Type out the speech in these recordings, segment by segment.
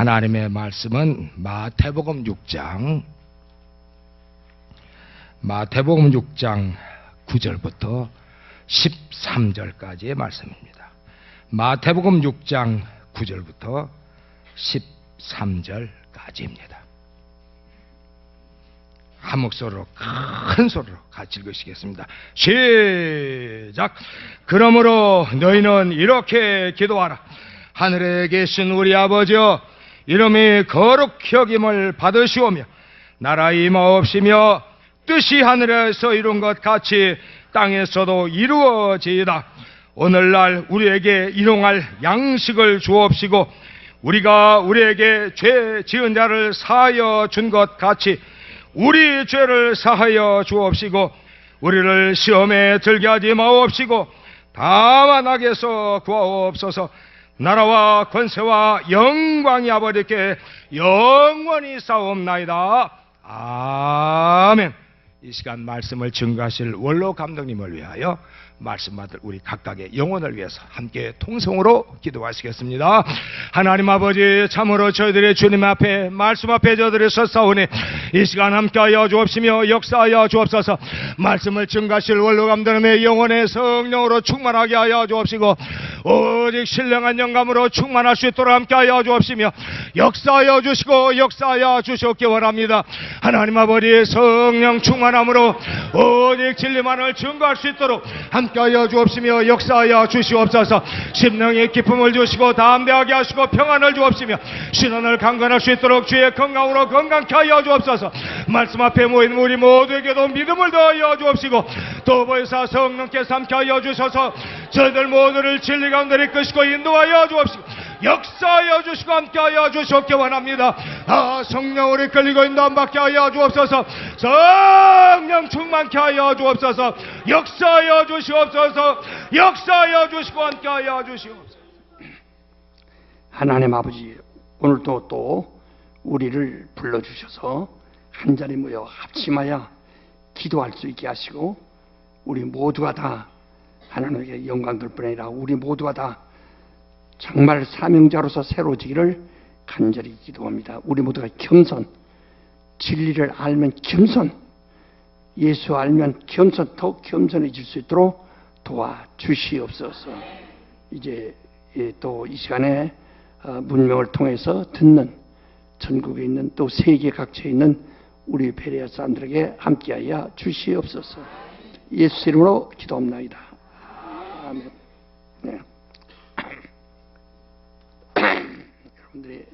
하나님의 말씀은 마태복음 6장 9절부터 13절까지의 말씀입니다. 마태복음 6장 9절부터 13절까지입니다. 한 목소리로 큰 소리로 같이 읽으시겠습니다. 시작! 그러므로 너희는 이렇게 기도하라. 하늘에 계신 우리 아버지여, 이름이 거룩히 여김을 받으시오며 나라의 임하옵시며 뜻이 하늘에서 이룬 것 같이 땅에서도 이루어지이다. 오늘날 우리에게 일용할 양식을 주옵시고 우리가 우리에게 죄 지은 자를 사하여 준 것 같이 우리 죄를 사하여 주옵시고 우리를 시험에 들게 하지 마옵시고 다만 악에서 구하옵소서. 나라와 권세와 영광이 아버지께 영원히 싸움나이다. 아멘. 이 시간 말씀을 증거하실 원로 감독님을 위하여 말씀 받을 우리 각각의 영혼을 위해서 함께 통성으로 기도하시겠습니다. 하나님 아버지, 참으로 저희들의 주님 앞에 말씀 앞에 저희들이 섰사오니 이 시간 함께하여 주옵시며 역사하여 주옵소서. 말씀을 증거하실 원로 감독님의 영혼의 성령으로 충만하게 하여 주옵시고 오직 신령한 영감으로 충만할 수 있도록 함께하여 주옵시며 역사하여 주시고 역사하여 주시옵기 원합니다. 하나님 아버지, 성령 충만함으로 오직 진리만을 증거할 수 있도록 함께하여 주옵시며 역사하여 주시옵소서. 심령의 기쁨을 주시고 담대하게 하시고 평안을 주옵시며 신원을 강건할 수 있도록 주의 건강으로 건강케 하여 주옵소서. 말씀 앞에 모인 우리 모두에게도 믿음을 더하여 주옵시고 또 보혜사 성령께서 함께하여 주셔서 저희들 모두를 진리 가운데 이끄시고 인도하여 주옵시고 역사하여 주시고 함께하여 주시옵기 원합니다. 성령으로 이끌리고 인도함받게 하여 주옵소서. 성령 충만케 하여 주옵소서. 역사하여 주시옵소서. 역사하여 주시고 함께하여 주시옵소서. 하나님 아버지, 오늘도 또 우리를 불러주셔서 한자리 모여 합심하여 기도할 수 있게 하시고 우리 모두가 다 하나님께 영광 돌 뿐 아니라 우리 모두가 다 정말 사명자로서 새로지기를 간절히 기도합니다. 우리 모두가 겸손, 진리를 알면 겸손, 예수 알면 겸손, 더욱 겸손해질 수 있도록 도와주시옵소서. 이제 또 이 시간에 문명을 통해서 듣는 전국에 있는 또 세계 각처에 있는 우리 베레아 사람들에게 함께하여 주시옵소서. 예수 이름으로 기도합나이다. 아멘. 네. 여러분들이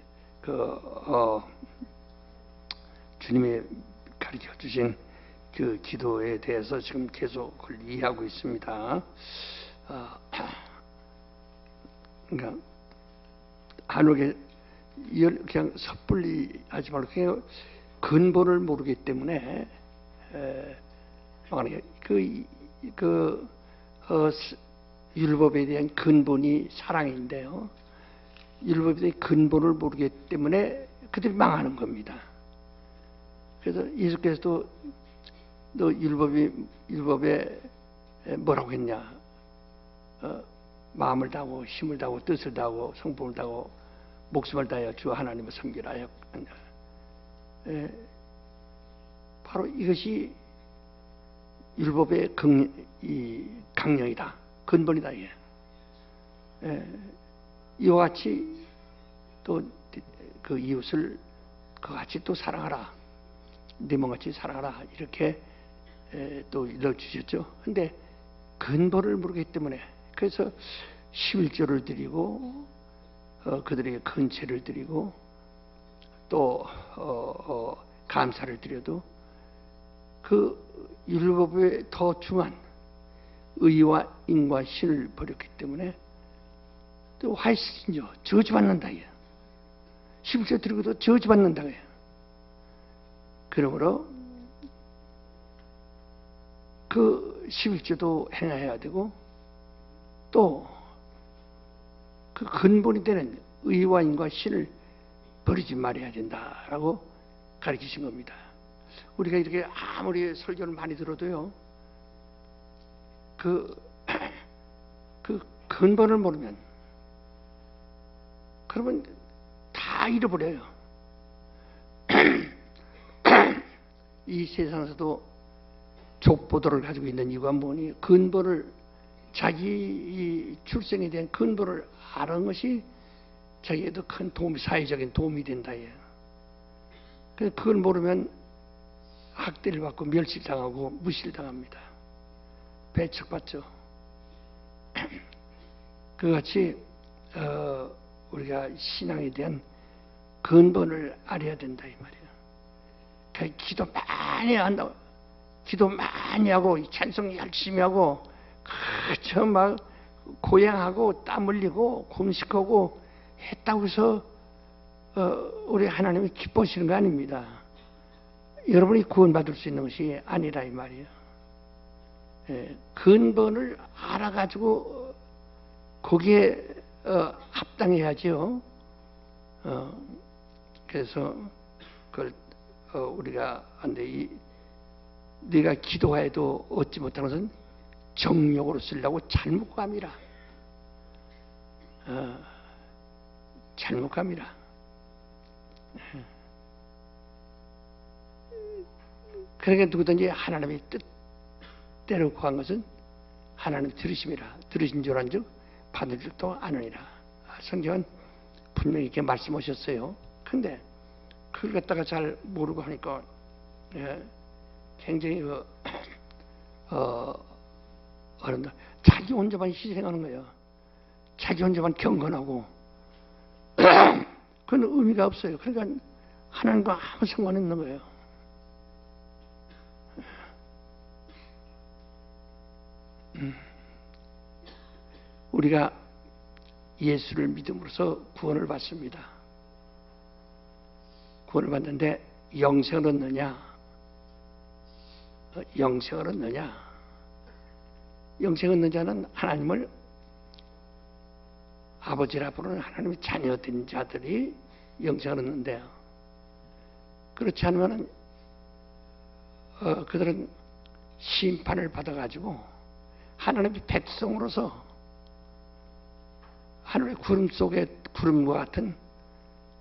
주님이 가르쳐 주신 그 기도에 대해서 지금 계속 그걸 이해하고 있습니다. 그러니까 한옥에 그냥 섣불리 하지 말고 그냥 근본을 모르기 때문에 율법에 대한 근본이 사랑인데요. 율법에 대한 근본을 모르기 때문에 그들이 망하는 겁니다. 그래서 예수께서도 너 율법에 뭐라고 했냐? 마음을 다하고 힘을 다하고 뜻을 다하고 성품을 다하고 목숨을 다하여 주 하나님을 섬기라 하였냐? 바로 이것이 율법의 강령이다. 근본이다. 이게. 이와 같이 또 그 이웃을 그같이 또 사랑하라. 내 몸같이 사랑하라. 이렇게 또 일러주셨죠. 근데 근본을 모르기 때문에 그래서 11조를 드리고 그들에게 근체를 드리고 또 감사를 드려도 그 율법에 더 중한 의와 인과 신을 버렸기 때문에 또 화이신죠. 저주받는다. 11조 드리고도 저주받는다. 그러므로 그 11조도 행해야 되고 또 그 근본이 되는 의와 인과 신을 버리지 말아야 된다라고 가르치신 겁니다. 우리가 이렇게 아무리 설교를 많이 들어도요, 그 근본을 모르면 그러면 다 다 잃어버려요. 이 세상에서도 족보도를 가지고 있는 이유가 뭐니? 근본을, 자기 출생에 대한 근본을 아는 것이 자기에도 큰 도움이, 사회적인 도움이 된다. 그걸 모르면 학대를 받고 멸시당하고 무시당합니다. 배척받죠. 그같이 우리가 신앙에 대한 근본을 알아야 된다 이 말이에요. 그 기도 많이 한다고, 기도 많이 하고 찬송 열심히 하고 그저 막 고향하고 땀 흘리고 금식하고 했다고 해서 우리 하나님이 기뻐하시는 거 아닙니다. 여러분이 구원받을 수 있는 것이 아니라 이 말이에요. 근본을 알아가지고 거기에 합당해야죠. 그래서 그걸 우리가 안돼, 네가 기도해도 얻지 못하는 것은 정욕으로 쓰려고 잘못감이라. 잘못감이라. 그러니까 누구든지 하나님의 뜻대로 구한 것은 하나님 들으심이라. 들으신 줄 안즉 받을 줄도 아느니라. 성경은 분명히 이렇게 말씀하셨어요. 근데 그걸 갖다가 잘 모르고 하니까 굉장히 어른들 자기 혼자만 희생하는 거예요. 자기 혼자만 경건하고 그건 의미가 없어요. 그러니까 하나님과 아무 상관없는 거예요. 우리가 예수를 믿음으로써 구원을 받습니다. 구원을 받는데 영생을 얻느냐? 영생을 얻느냐? 영생을 얻는 자는 하나님을 아버지라 부르는 하나님의 자녀된 자들이 영생을 얻는데요. 그렇지 않으면 그들은 심판을 받아가지고 하나님의 백성으로서 하늘의 구름 속에 구름과 같은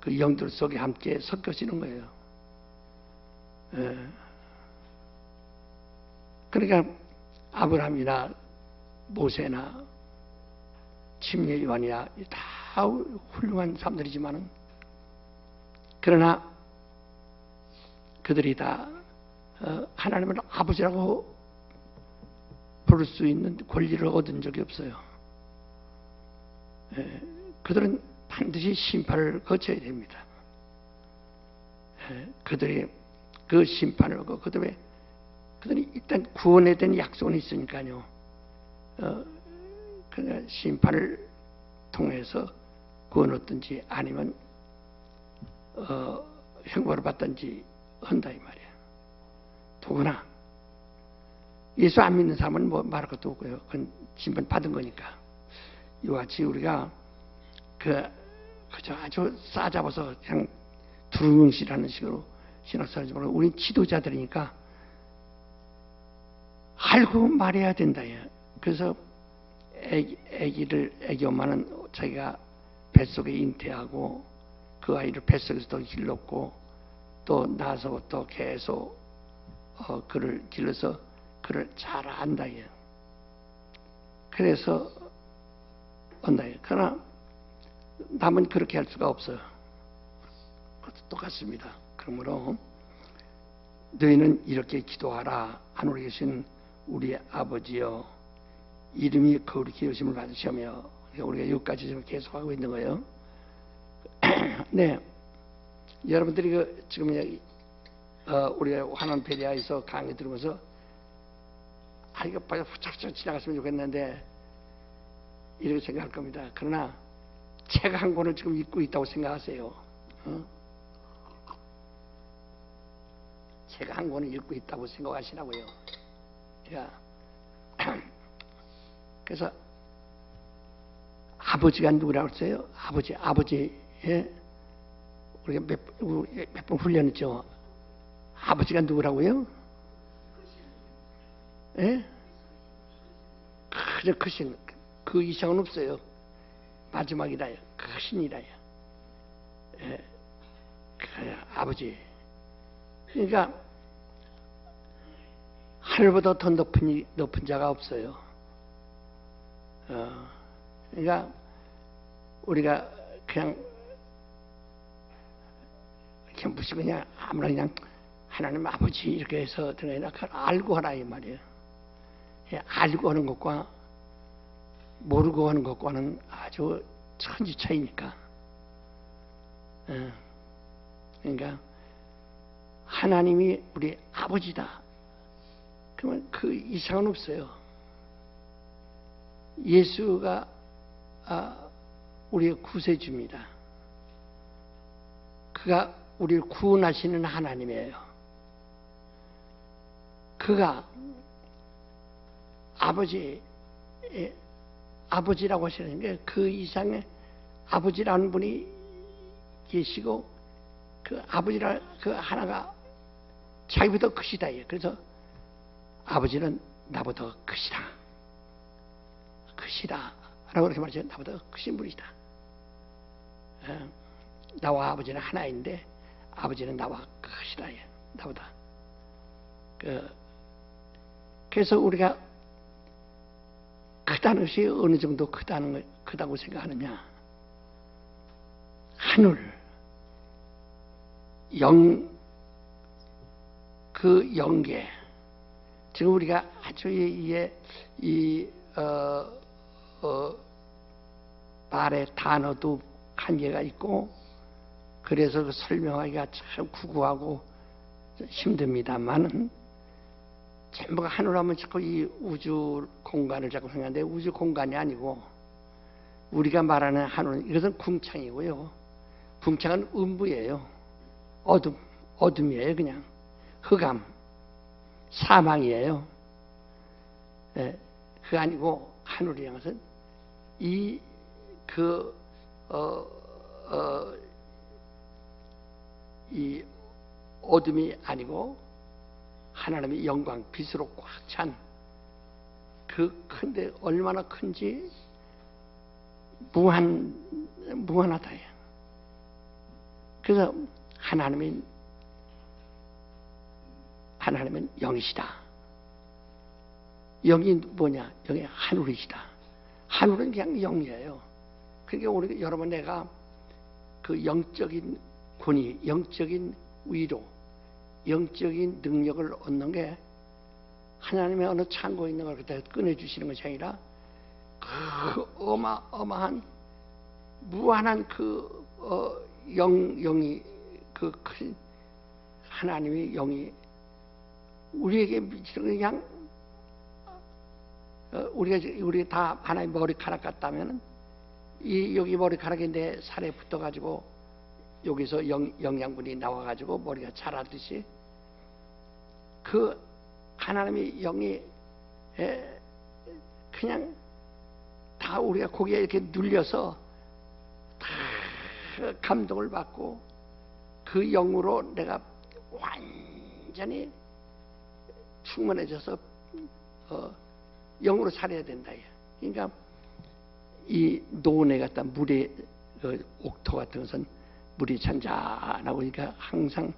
그 영들 속에 함께 섞여지는 거예요. 그러니까 아브라함이나 모세나 침례 요한이나 다 훌륭한 사람들이지만은, 그러나 그들이 다 하나님을 아버지라고 부를 수 있는 권리를 얻은 적이 없어요. 그들은 반드시 심판을 거쳐야 됩니다. 그들이 그 심판을 하고 그들이 일단 구원에 대한 약속은 있으니까요. 그러니까 심판을 통해서 구원 얻든지 아니면 형벌을 받든지 한다 이 말이에요. 누구나 예수 안 믿는 사람은 뭐 말할 것도 없고요. 그건 심판 받은 거니까. 이와 같이 우리가 그저 아주 싸잡아서 그냥 두루뭉실하는 식으로 신학생활하지 말고, 우린 지도자들이니까 알고 말해야 된다. 그래서 애기 엄마는 자기가 뱃속에 잉태하고 그 아이를 뱃속에서 또 길렀고 또 나서 또 계속 그를 길러서 그를 잘 안다. 그래서 한다. 그러나 남은 그렇게 할 수가 없어요. 그것도 똑같습니다. 그러므로 너희는 이렇게 기도하라. 하늘에 계신 우리 아버지여, 이름이 거룩히 여김을 받으시며. 우리가 여기까지 지금 계속하고 있는 거예요. 네, 여러분들이 지금 우리가 환원 베리아에서 강의 들으면서 이거 빨리 훌쩍훌쩍 지나갔으면 좋겠는데 이렇게 생각할 겁니다. 그러나 책 한 권을 지금 읽고 있다고 생각하세요. 책 한 권을 읽고 있다고 생각하시라고요. 그래서 아버지가 누구라고 했어요? 아버지, 우리가 몇 번 훈련했죠. 아버지가 누구라고요? 예? 그저 크신, 그 이상은 없어요. 마지막이라요. 크신이라요. 예. 아버지. 그러니까 하늘보다 더 높은 자가 없어요. 그러니까 우리가 그냥 무슨 그냥 아무나 그냥 하나님 아버지 이렇게 해서 들어가야 알고 하라 이 말이에요. 알고 하는 것과 모르고 하는 것과는 아주 천지 차이니까. 그러니까 하나님이 우리 아버지다. 그러면 그 이상은 없어요. 예수가 우리의 구세주입니다. 그가 우리를 구원하시는 하나님이에요. 그가 아버지라고 하시는 게 그 이상의 아버지라는 분이 계시고 그 아버지라 그 하나가 자기보다 크시다. 그래서 아버지는 나보다 크시다. 라고 그렇게 말하죠. 나보다 크신 분이시다. 나와 아버지는 하나인데 아버지는 나와 크시다. 나보다. 그래서 우리가 크다는 것이 어느 정도 크다고 생각하느냐. 하늘, 그 영계. 지금 우리가 아주 말의 단어도 한계가 있고, 그래서 그 설명하기가 참 구구하고 힘듭니다만은, 전부가 하늘하면 자꾸 이 우주 공간을 자꾸 생각하는데, 우주 공간이 아니고, 우리가 말하는 하늘은 이것은 궁창이고요. 궁창은 음부예요. 어둠이에요. 그냥 흑암, 사망이에요. 그거 아니고 하늘이라는 것은 이 어둠이 아니고 하나님의 영광, 빛으로 꽉 찬 그 큰데 얼마나 큰지 무한하다. 그래서 하나님은 영이시다. 영이 뭐냐? 영이 하늘이시다. 하늘은 그냥 영이에요. 그러니까 우리 여러분 내가 그 영적인 권위, 영적인 위로, 영적인 능력을 얻는 게 하나님의 어느 창고에 있는 걸 그때 꺼내주시는 것이 아니라 그 어마어마한 무한한 그 영이 그 큰 하나님의 영이 우리에게 미치는 그냥 우리가 다 하나의 머리카락 같다면은 여기 머리카락이 내 살에 붙어가지고 여기서 영양분이 나와가지고 머리가 자라듯이 그 하나님의 영이 그냥 다 우리가 거기에 이렇게 눌려서 다 감동을 받고 그 영으로 내가 완전히 충만해져서 영으로 살아야 된다. 그러니까 이 노원에 갖다 물에 옥토 같은 것은 물이 잔잔하고 그러니까 항상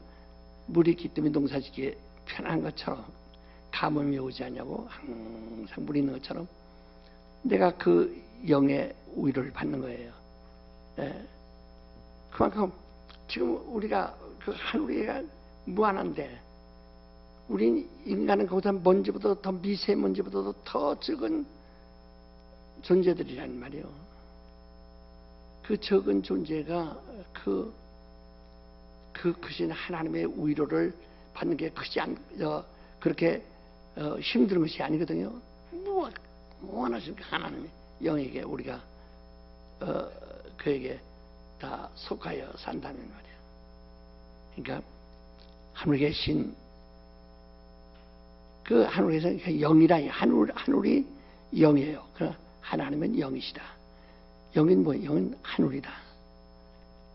물이 있기 때문에 농사짓기에 편한 것처럼 가뭄이 오지 않냐고 항상 물이 있는 것처럼 내가 그 영의 우위를 받는 거예요. 그만큼 지금 우리가 그 하늘이가 무한한데 우린 인간은 거기서 먼지보다 더 미세먼지보다도 더 적은 존재들이란 말이에요. 그 적은 존재가 크신 하나님의 위로를 받는 게 그렇게 힘든 것이 아니거든요. 무한하신 하나님의 영에게 우리가 그에게 다 속하여 산다는 말이에요. 그러니까 하늘에 계신 그 하늘에서 영이라 하늘이 영이에요. 그 하나님은 영이시다. 영은 뭐예요? 영은 하늘이다.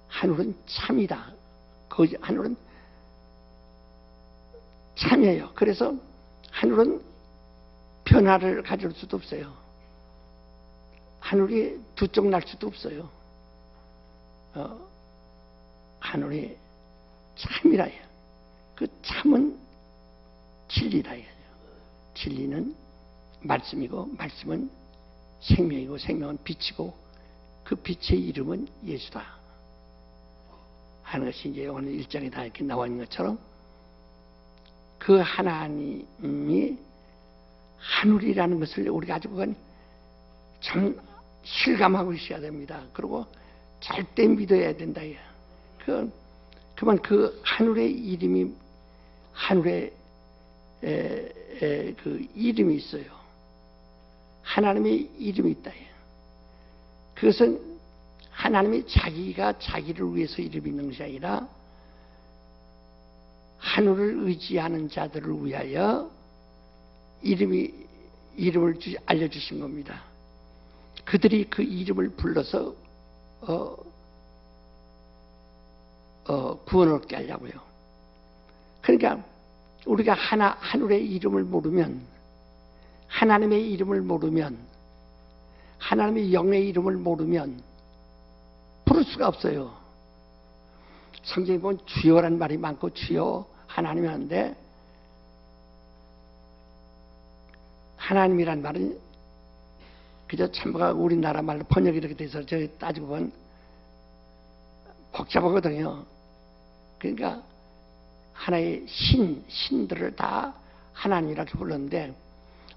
하늘은 참이다. 하늘은 참이에요. 그래서 하늘은 변화를 가질 수도 없어요. 하늘이 두 쪽 날 수도 없어요. 하늘이 참이라 해요. 그 참은 진리라 해요. 진리는 말씀이고 말씀은 생명이고 생명은 빛이고 그 빛의 이름은 예수다 하는 것이 이제 오늘 1장에 다 이렇게 나와 있는 것처럼 그 하나님이 하늘이라는 것을 우리가 아주 그건 참 실감하고 있어야 됩니다. 그리고 절대 믿어야 된다. 그만 그 하늘의 이름이 하늘의 그 이름이 있어요. 하나님의 이름이 있다. 그것은 하나님이 자기가 자기를 위해서 이름이 있는 것이 아니라 하늘을 의지하는 자들을 위하여 이름을 알려주신 겁니다. 그들이 그 이름을 불러서 구원을 얻게 하려고요. 그러니까 우리가 하늘의 이름을 모르면, 하나님의 이름을 모르면, 하나님의 영의 이름을 모르면 부를 수가 없어요. 성경에 보면 주여란 말이 많고 주여 하나님이 하는데, 하나님이란 말은 그저 참가 우리나라 말로 번역이 이렇게 돼서 저기 따지고 보면 복잡하거든요. 그러니까 하나의 신들을 다 하나님이라고 불렀는데,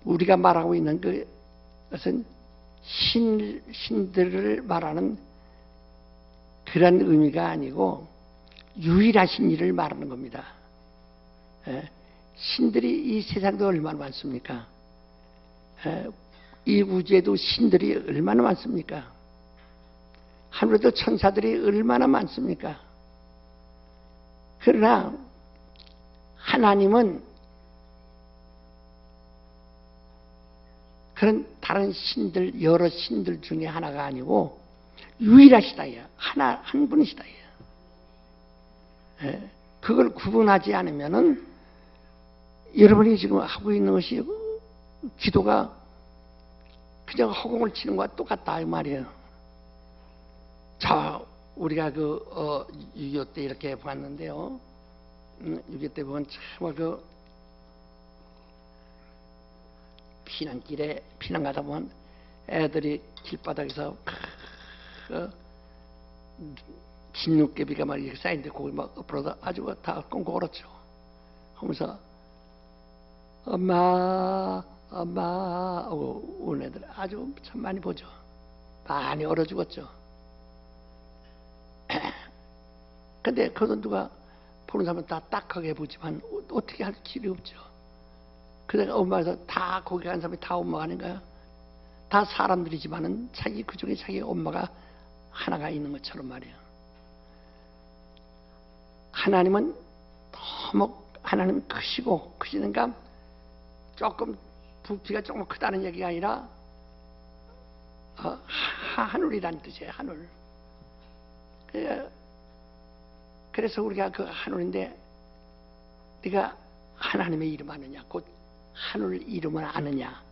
우리가 말하고 있는 그것은 신들을 말하는 그런 의미가 아니고 유일하신 이를 말하는 겁니다. 신들이 이 세상도 얼마나 많습니까? 이 우주에도 신들이 얼마나 많습니까? 하늘에도 천사들이 얼마나 많습니까? 그러나 하나님은 그런 다른 신들, 여러 신들 중에 하나가 아니고 유일하시다. 한 분이시다. 그걸 구분하지 않으면은 여러분이 지금 하고 있는 것이 기도가 그냥 허공을 치는 것과 똑같다 이 말이에요. 자, 우리가 6.25 때 이렇게 봤는데요. 6.25 때 보면 참 피난길에 피난 가다 보면 애들이 길바닥에서 진눈깨비가 막 이렇게 쌓인데 거기 막 엎어서 아주 다 꽁꽁 얼었죠. 하면서 엄마 하고 우는 애들 아주 참 많이 보죠. 많이 얼어 죽었죠. 근데 그건 누가 보는 사람은 다 딱하게 보지만 어떻게 할 길이 없죠. 그러니까 엄마에서 다 거기 간 사람이 다 엄마가 아닌가요? 다 사람들이지만은 그 중에 자기 엄마가 하나가 있는 것처럼 말이에요. 하나님은 너무 하나님은 크시니까 조금 부피가 조금 크다는 얘기가 아니라 하늘이라는 뜻이에요. 하늘. 그래서 우리가 그 하늘인데 네가 하나님의 이름 아느냐, 곧 하늘 이름을 아느냐,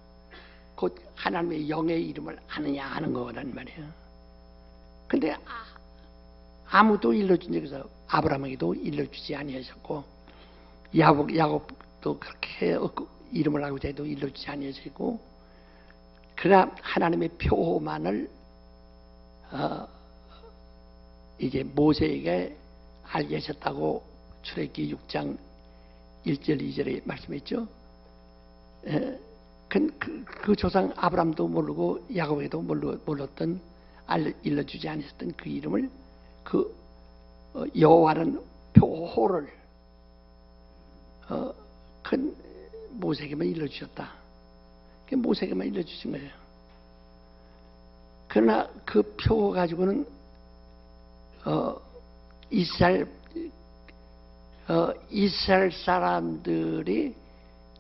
곧 하나님의 영의 이름을 아느냐 하는 거란 말이에요. 근데 아무도 일러준 적이 없어요. 아브라함에게도 일러주지 아니하셨고 야곱도 그렇게 이름을 알고 해도 일러주지 아니하시고, 그러나 하나님의 표만을 이제 모세에게 알게 하셨다고 출애굽기 6장 1절 2절에 말씀했죠. 그 조상 아브라함도 모르고 야곱에도 몰랐던 일러주지 않으셨던 그 이름을 여호와는 표호를 큰 모세에게만 일러주셨다. 모세에게만 일러주신 거예요. 그러나 그 표 가지고는 이스라엘 사람들이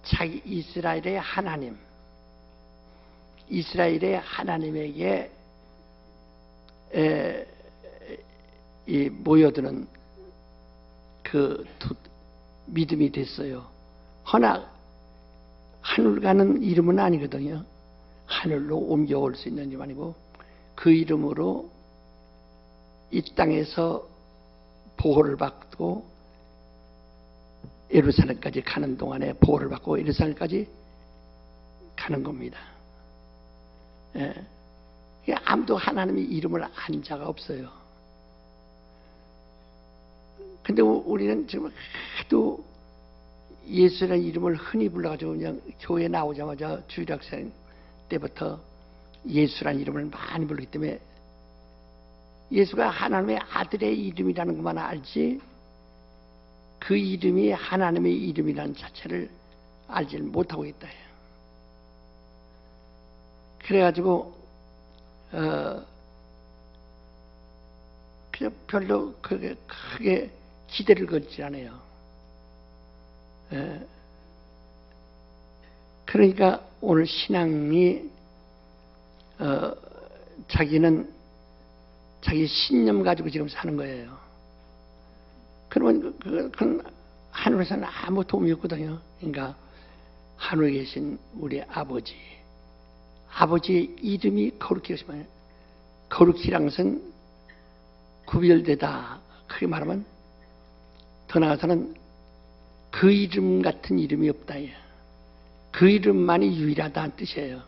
자기 이스라엘의 하나님, 이스라엘의 하나님에게 모여드는 그 믿음이 됐어요. 허나 하늘 가는 이름은 아니거든요. 하늘로 옮겨올 수 있는 이름 아니고 그 이름으로 이 땅에서 보호를 받고 예루살렘까지 가는 동안에 보호를 받고 예루살렘까지 가는 겁니다. 예. 아무도 하나님의 이름을 안 자가 없어요. 근데 우리는 지금 하도 예수라는 이름을 흔히 불러가지고 그냥 교회 나오자마자 주일학생 때부터 예수라는 이름을 많이 부르기 때문에 예수가 하나님의 아들의 이름이라는 것만 알지 그 이름이 하나님의 이름이라는 자체를 알지 못하고 있다. 그래가지고 그냥 별로 크게 기대를 걸지 않아요. 그러니까 오늘 신앙이 자기는 자기 신념 가지고 지금 사는 거예요. 그러면 그건 하늘에서는 아무 도움이 없거든요. 그러니까 하늘에 계신 우리 아버지의 이름이 거룩히 하시면 거룩히란 것은 구별되다. 크게 말하면 더 나아가서는 그 이름 같은 이름이 없다. 그 이름만이 유일하다는 뜻이에요.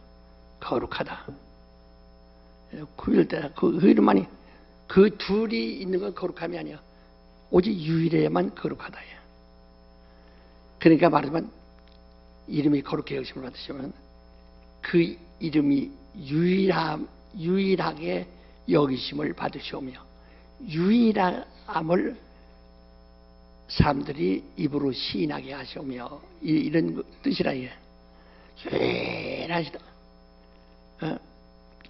거룩하다. 구별되다. 그 이름만이 그 둘이 있는 건 거룩함이 아니야. 오직 유일해야만 거룩하다. 그러니까 말하자면 이름이 거룩해 여기심을 받으시면 그 이름이 유일하게 여기심을 받으시오며 유일함을 사람들이 입으로 시인하게 하시오며 이런 뜻이라. 유일하시다.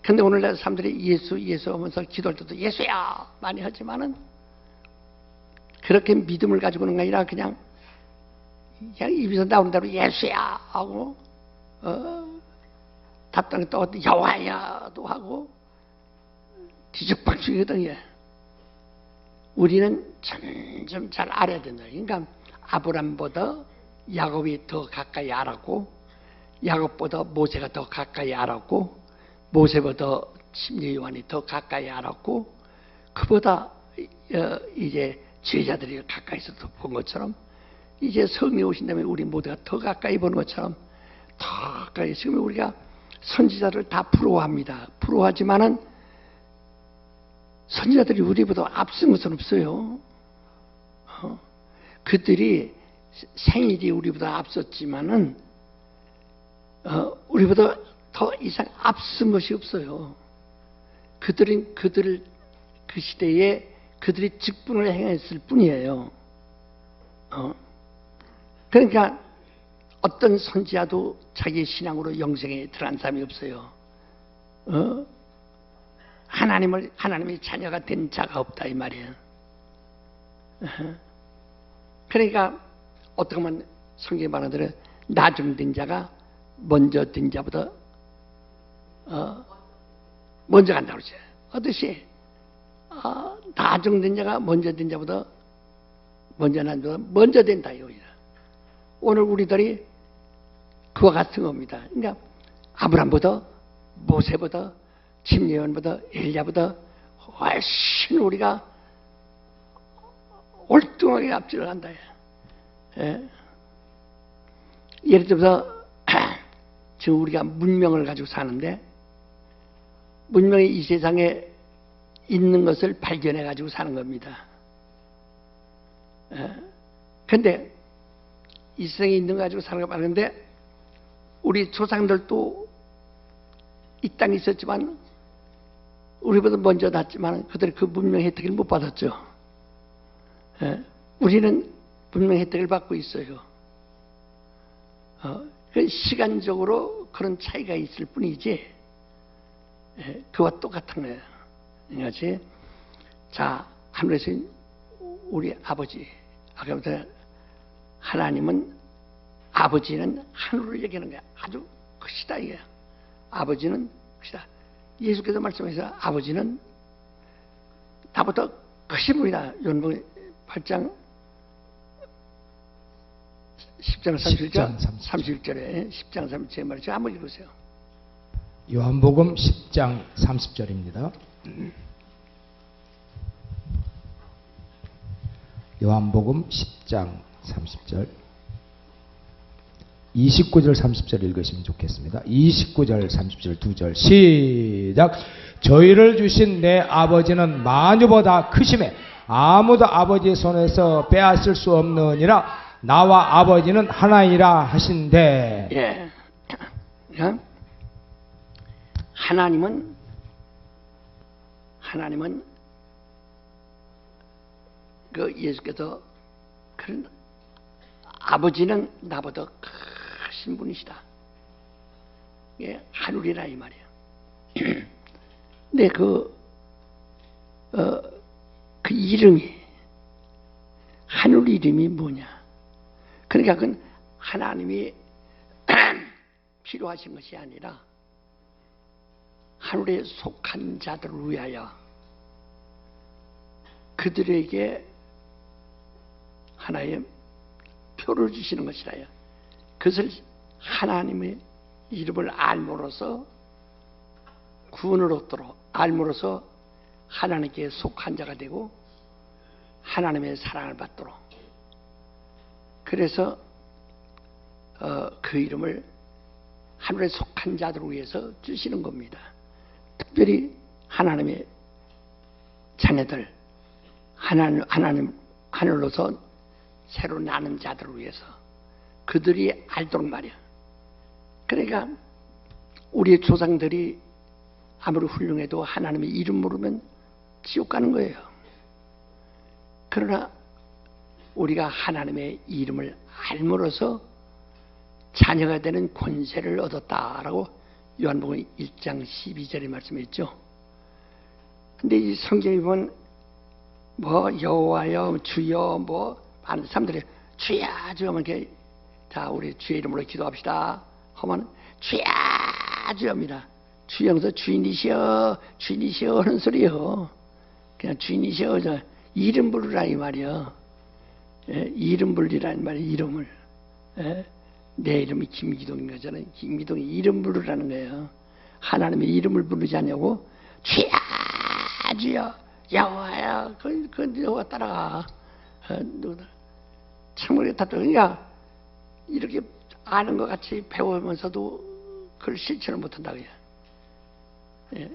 근데 오늘날 사람들이 예수 하면서 기도할 때도 예수야 많이 하지만은 그렇게 믿음을 가지고는 아니라 그냥 입에서 나오는 대로 예수야 하고 답답하게 또 여호와야도 하고 뒤죽박죽이거든요. 우리는 점점 잘 알아야 된다. 그러니까 아브람보다 야곱이 더 가까이 알았고 야곱보다 모세가 더 가까이 알았고 모세보다 침례 요한이 더 가까이 알았고 그보다 이제 제자들이 가까이서 본 것처럼 이제 성령이 오신 다음에 우리 모두가 더 가까이 보는 것처럼 더 가까이 지금 우리가 선지자를 다 부러워합니다. 부러워하지만은 선지자들이 우리보다 앞선 것은 없어요. 그들이 생일이 우리보다 앞섰지만은 우리보다 더 이상 앞선 것이 없어요. 그들은 그 시대에 그들이 직분을 행했을 뿐이에요. 그러니까 어떤 선지자도 자기 신앙으로 영생에 들어간 사람이 없어요. 하나님의 자녀가 된 자가 없다 이 말이에요. 그러니까 어떻게 보면 성경에 말하는 대로 나중된 자가 먼저 된 자보다 먼저 간다고 그러죠. 어듯이 나중된 자가 먼저 된 자보다 먼저 된다 이거예요. 오늘 우리들이 그와 같은 겁니다. 그러니까 아브람보다 모세보다 침례요한보다 엘리야보다 훨씬 우리가 올뚱하게 앞질을 한다. 예를 들어서 지금 우리가 문명을 가지고 사는데 문명이 이 세상에 있는 것을 발견해 가지고 사는 겁니다. 그런데 이 세상에 있는 거 가지고 사는 거 말하는데 우리 조상들도 이 땅에 있었지만 우리보다 먼저 났지만 그들이 그 문명 혜택을 못 받았죠. 우리는 문명 혜택을 받고 있어요. 그 시간적으로 그런 차이가 있을 뿐이지 그와 똑같은 거예요. 그렇지? 자, 하늘에서 우리 아버지, 아까부터 하나님은 아버지는 하늘을 얘기하는 거야. 아주 크시다 이게. 아버지는 크시다. 예수께서 말씀하셔서 아버지는 나보다 크신 분이다. 요한복음 8장 10장 31절에 10장 31절에 말이죠. 한번 읽으세요. 요한복음 10장 30절입니다. 요한복음 10장 30절. 29절 30절 읽으시면 좋겠습니다. 29절 30절 두 절 시작. 저희를 주신 내 아버지는 만유보다 크심에 아무도 아버지의 손에서 빼앗을 수 없느니라. 나와 아버지는 하나이라 하신대. 예. 자, 하나님은 그 예수께서 그런 아버지는 나보다 크신 분이시다. 예, 하늘이라 이 말이야. 근데 그 이름이 하늘 이름이 뭐냐? 그러니까 그건 하나님이 필요하신 것이 아니라 하늘에 속한 자들을 위하여 그들에게 하나의 표를 주시는 것이라요. 그것을 하나님의 이름을 알므로써 구원을 얻도록 알므로써 하나님께 속한 자가 되고 하나님의 사랑을 받도록. 그래서 그 이름을 하늘에 속한 자들을 위해서 주시는 겁니다. 특별히 하나님의 자녀들, 하늘로서 새로 나는 자들을 위해서 그들이 알도록 말이야. 그러니까 우리의 조상들이 아무리 훌륭해도 하나님의 이름 모르면 지옥 가는 거예요. 그러나 우리가 하나님의 이름을 알므로써 자녀가 되는 권세를 얻었다라고 요한복음 1장 12절에 말씀했죠. 근데 이 성경에 보면 뭐 여호와여 주여 뭐 많은 사람들이 주야 주여 이렇게 자 우리 주의 이름으로 기도합시다 하면 주야 주여입니다. 주여서 주인이시여 주인이시여 하는 소리요. 그냥 주인이시여 저 이름 부르라 이 말이요. 예, 이름 부르라는 말이에요. 이름을. 예? 내 이름이 김기동인 거잖아요. 김기동이 이름 부르라는 거예요. 하나님의 이름을 부르지 않냐고. 주야 주여 여호와야 그 여호와 따라가. 참으로 다 그러니까 이렇게 아는 것 같이 배우면서도 그걸 실천을 못한다고요. 예.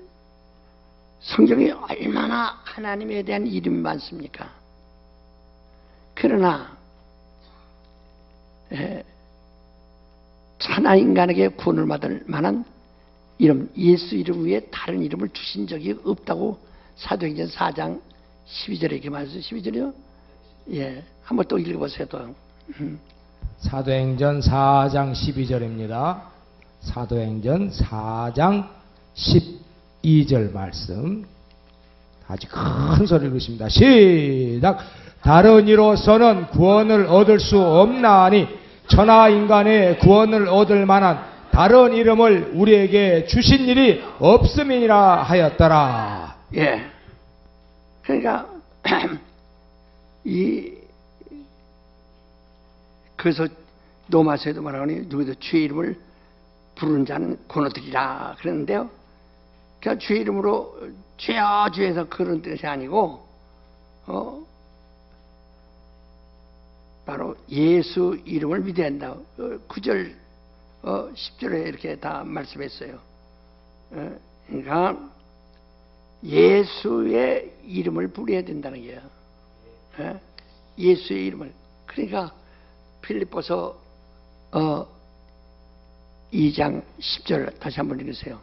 성경에 얼마나 하나님에 대한 이름이 많습니까? 그러나 천하 인간에게 구원을 받을 만한 이름, 예수 이름 위에 다른 이름을 주신 적이 없다고 사도행전 4장 12절에 이렇게 말해서 12절이요? 예, 한번 또 읽어보세요. 또. 사도행전 4장 12절입니다. 사도행전 4장 12절 말씀 아주 큰 소리로 읽으십니다. 시작. 다른 이로서는 구원을 얻을 수 없나니 천하 인간의 구원을 얻을 만한 다른 이름을 우리에게 주신 일이 없음이니라 하였더라. 예. 그러니까 그래서 로마서에도 말하니 누구도 주의 이름을 부르는 자는 구원 얻으리라 그랬는데요. 그러니까 주의 이름으로 주여 주에서 그런 뜻이 아니고 바로 예수 이름을 믿어야 한다. 9절 10절에 이렇게 다 말씀했어요. 그러니까 예수의 이름을 부려야 된다는 거예요. 예수의 이름을. 그러니까 필립보서 2장 10절 다시 한번 읽으세요.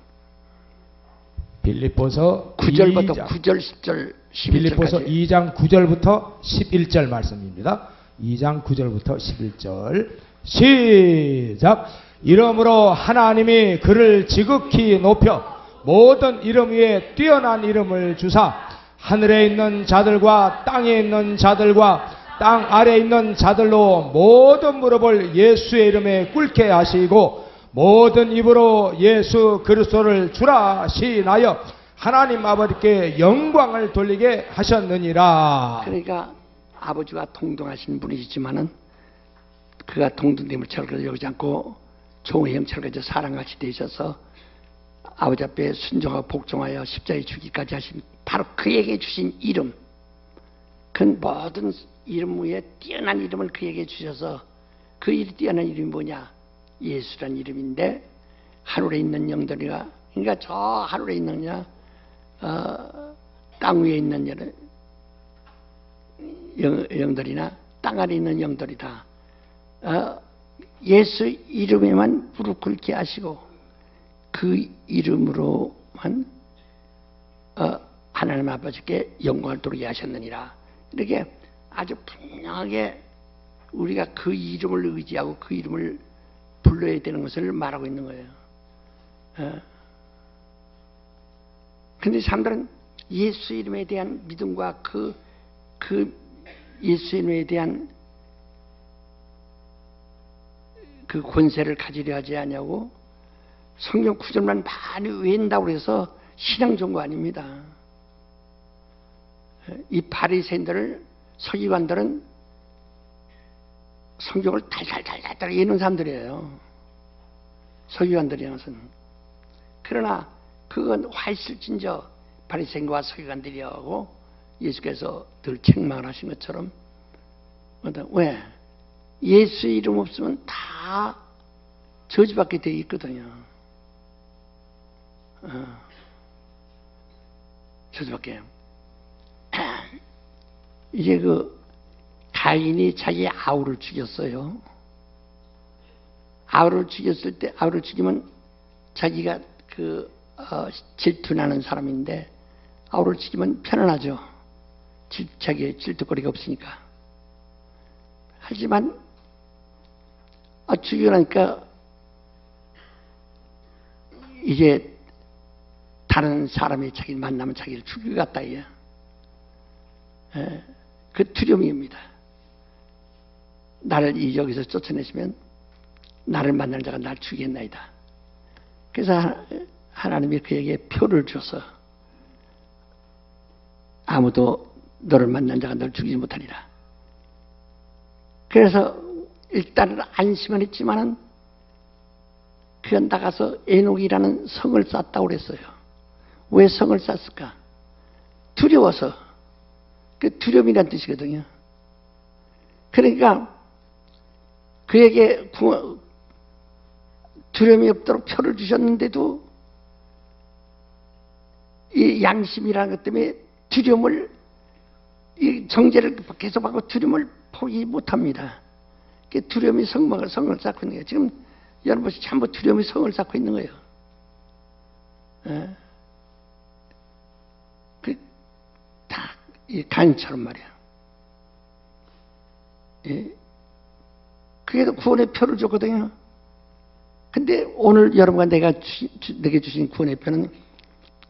빌립보서 9절부터 2장, 9절 10절 11절까지. 빌립보서 2장 9절부터 11절 말씀입니다. 2장 9절부터 11절 시작. 이러므로 하나님이 그를 지극히 높여 모든 이름 위에 뛰어난 이름을 주사 하늘에 있는 자들과 땅에 있는 자들과 땅 아래에 있는 자들로 모든 무릎을 예수의 이름에 꿇게 하시고 모든 입으로 예수 그리스도를 주라 시인하여 하나님 아버지께 영광을 돌리게 하셨느니라. 그러니까 아버지와 동등하신 분이시지만은 그가 동등됨을 철저히 여기지 않고 종의 형체를 가져 사람같이 되셔서 아버지 앞에 순종하고 복종하여 십자가에 죽기까지 하신 바로 그에게 주신 이름, 그 모든 이름 위에 뛰어난 이름을 그에게 주셔서 그 뛰어난 이름이 뭐냐? 예수란 이름인데 하늘에 있는 영들이가 그러니까 저 하늘에 있는 땅 위에 있는 영들이나 땅 아래 있는 영들이 다 예수 이름에만 무릎 꿇게 하시고 그 이름으로만 하나님 아버지께 영광을 돌리게 하셨느니라. 이렇게 아주 분명하게 우리가 그 이름을 의지하고 그 이름을 불러야 되는 것을 말하고 있는 거예요. 근데 사람들은 예수 이름에 대한 믿음과 그 예수 이름에 대한 그 권세를 가지려 하지 않냐고 성경 구절만 많이 외운다고 해서 신앙 정보 아닙니다. 이 바리새인들을 서기관들은 성경을 달달달달 읽는 사람들이에요. 서기관들이라는 것은. 그러나 그건 화있을진저 바리새인과 서기관들이라고 예수께서 늘 책망을 하신 것처럼 왜? 예수 이름 없으면 다 저주받게 되어 있거든요. 저주받게. 이제 그 가인이 자기 아우를 죽였어요. 아우를 죽였을 때 아우를 죽이면 자기가 질투나는 사람인데 아우를 죽이면 편안하죠. 자기의 질투거리가 없으니까. 하지만 죽여나니까 이제 다른 사람이 자기를 만나면 자기를 죽일 것 같다. 그 두려움입니다. 나를 이 여기서 쫓아내시면 나를 만나는 자가 나를 죽이겠나이다. 그래서 하나님이 그에게 표를 줘서 아무도 너를 만난 자가 너를 죽이지 못하리라. 그래서 일단은 안심은 했지만은 그가 나가서 에녹이라는 성을 쌓았다고 그랬어요. 왜 성을 쌓았을까? 두려워서. 그 두려움이란 뜻이거든요. 그러니까 그에게 두려움이 없도록 표를 주셨는데도 이 양심이라는 것 때문에 두려움을 이 정죄를 계속 하고 두려움을 포기 못합니다. 두려움이 성을 쌓고 있는 거예요. 지금 여러분이 전부 두려움이 성을 쌓고 있는 거예요. 다 이 가인처럼 말이야. 그게 구원의 표를 줬거든요. 근데 오늘 여러분과 내게 주신 구원의 표는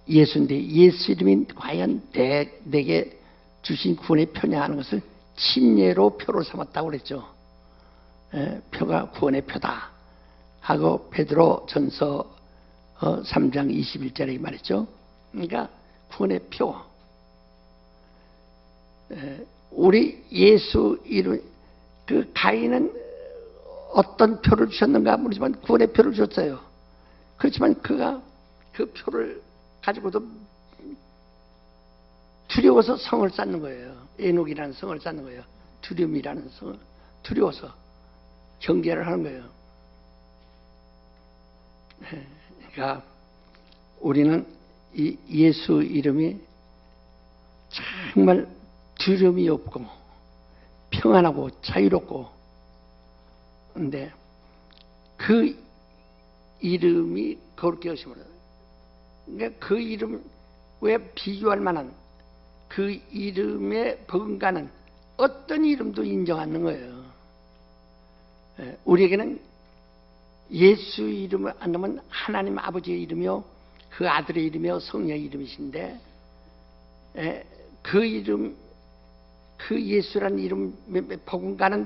예수인데 예수 이름이 과연 내게 주신 구원의 표냐 하는 것을 침례로 표로 삼았다고 그랬죠. 표가 구원의 표다 하고 베드로 전서 3장 21절에 말했죠. 그러니까 구원의 표. 우리 예수 이름 그 가인은 어떤 표를 주셨는가 모르지만 구원의 표를 줬어요. 그렇지만 그가 그 표를 가지고도 두려워서 성을 쌓는 거예요. 에녹이라는 성을 쌓는 거예요. 두려움이라는 성을 두려워서 경계를 하는 거예요. 그러니까 우리는 이 예수 이름이 정말 두려움이 없고 평안하고 자유롭고 근데 그 이름이 거룩게 하심으로 그러니까 그 이름 왜 비교할 만한 그 이름에 버금가는 어떤 이름도 인정하는 거예요. 우리에게는 예수 이름을 안 넣으면 하나님 아버지의 이름이요 그 아들의 이름이요 성령의 이름이신데 그 이름 그 예수라는 이름에 버금가는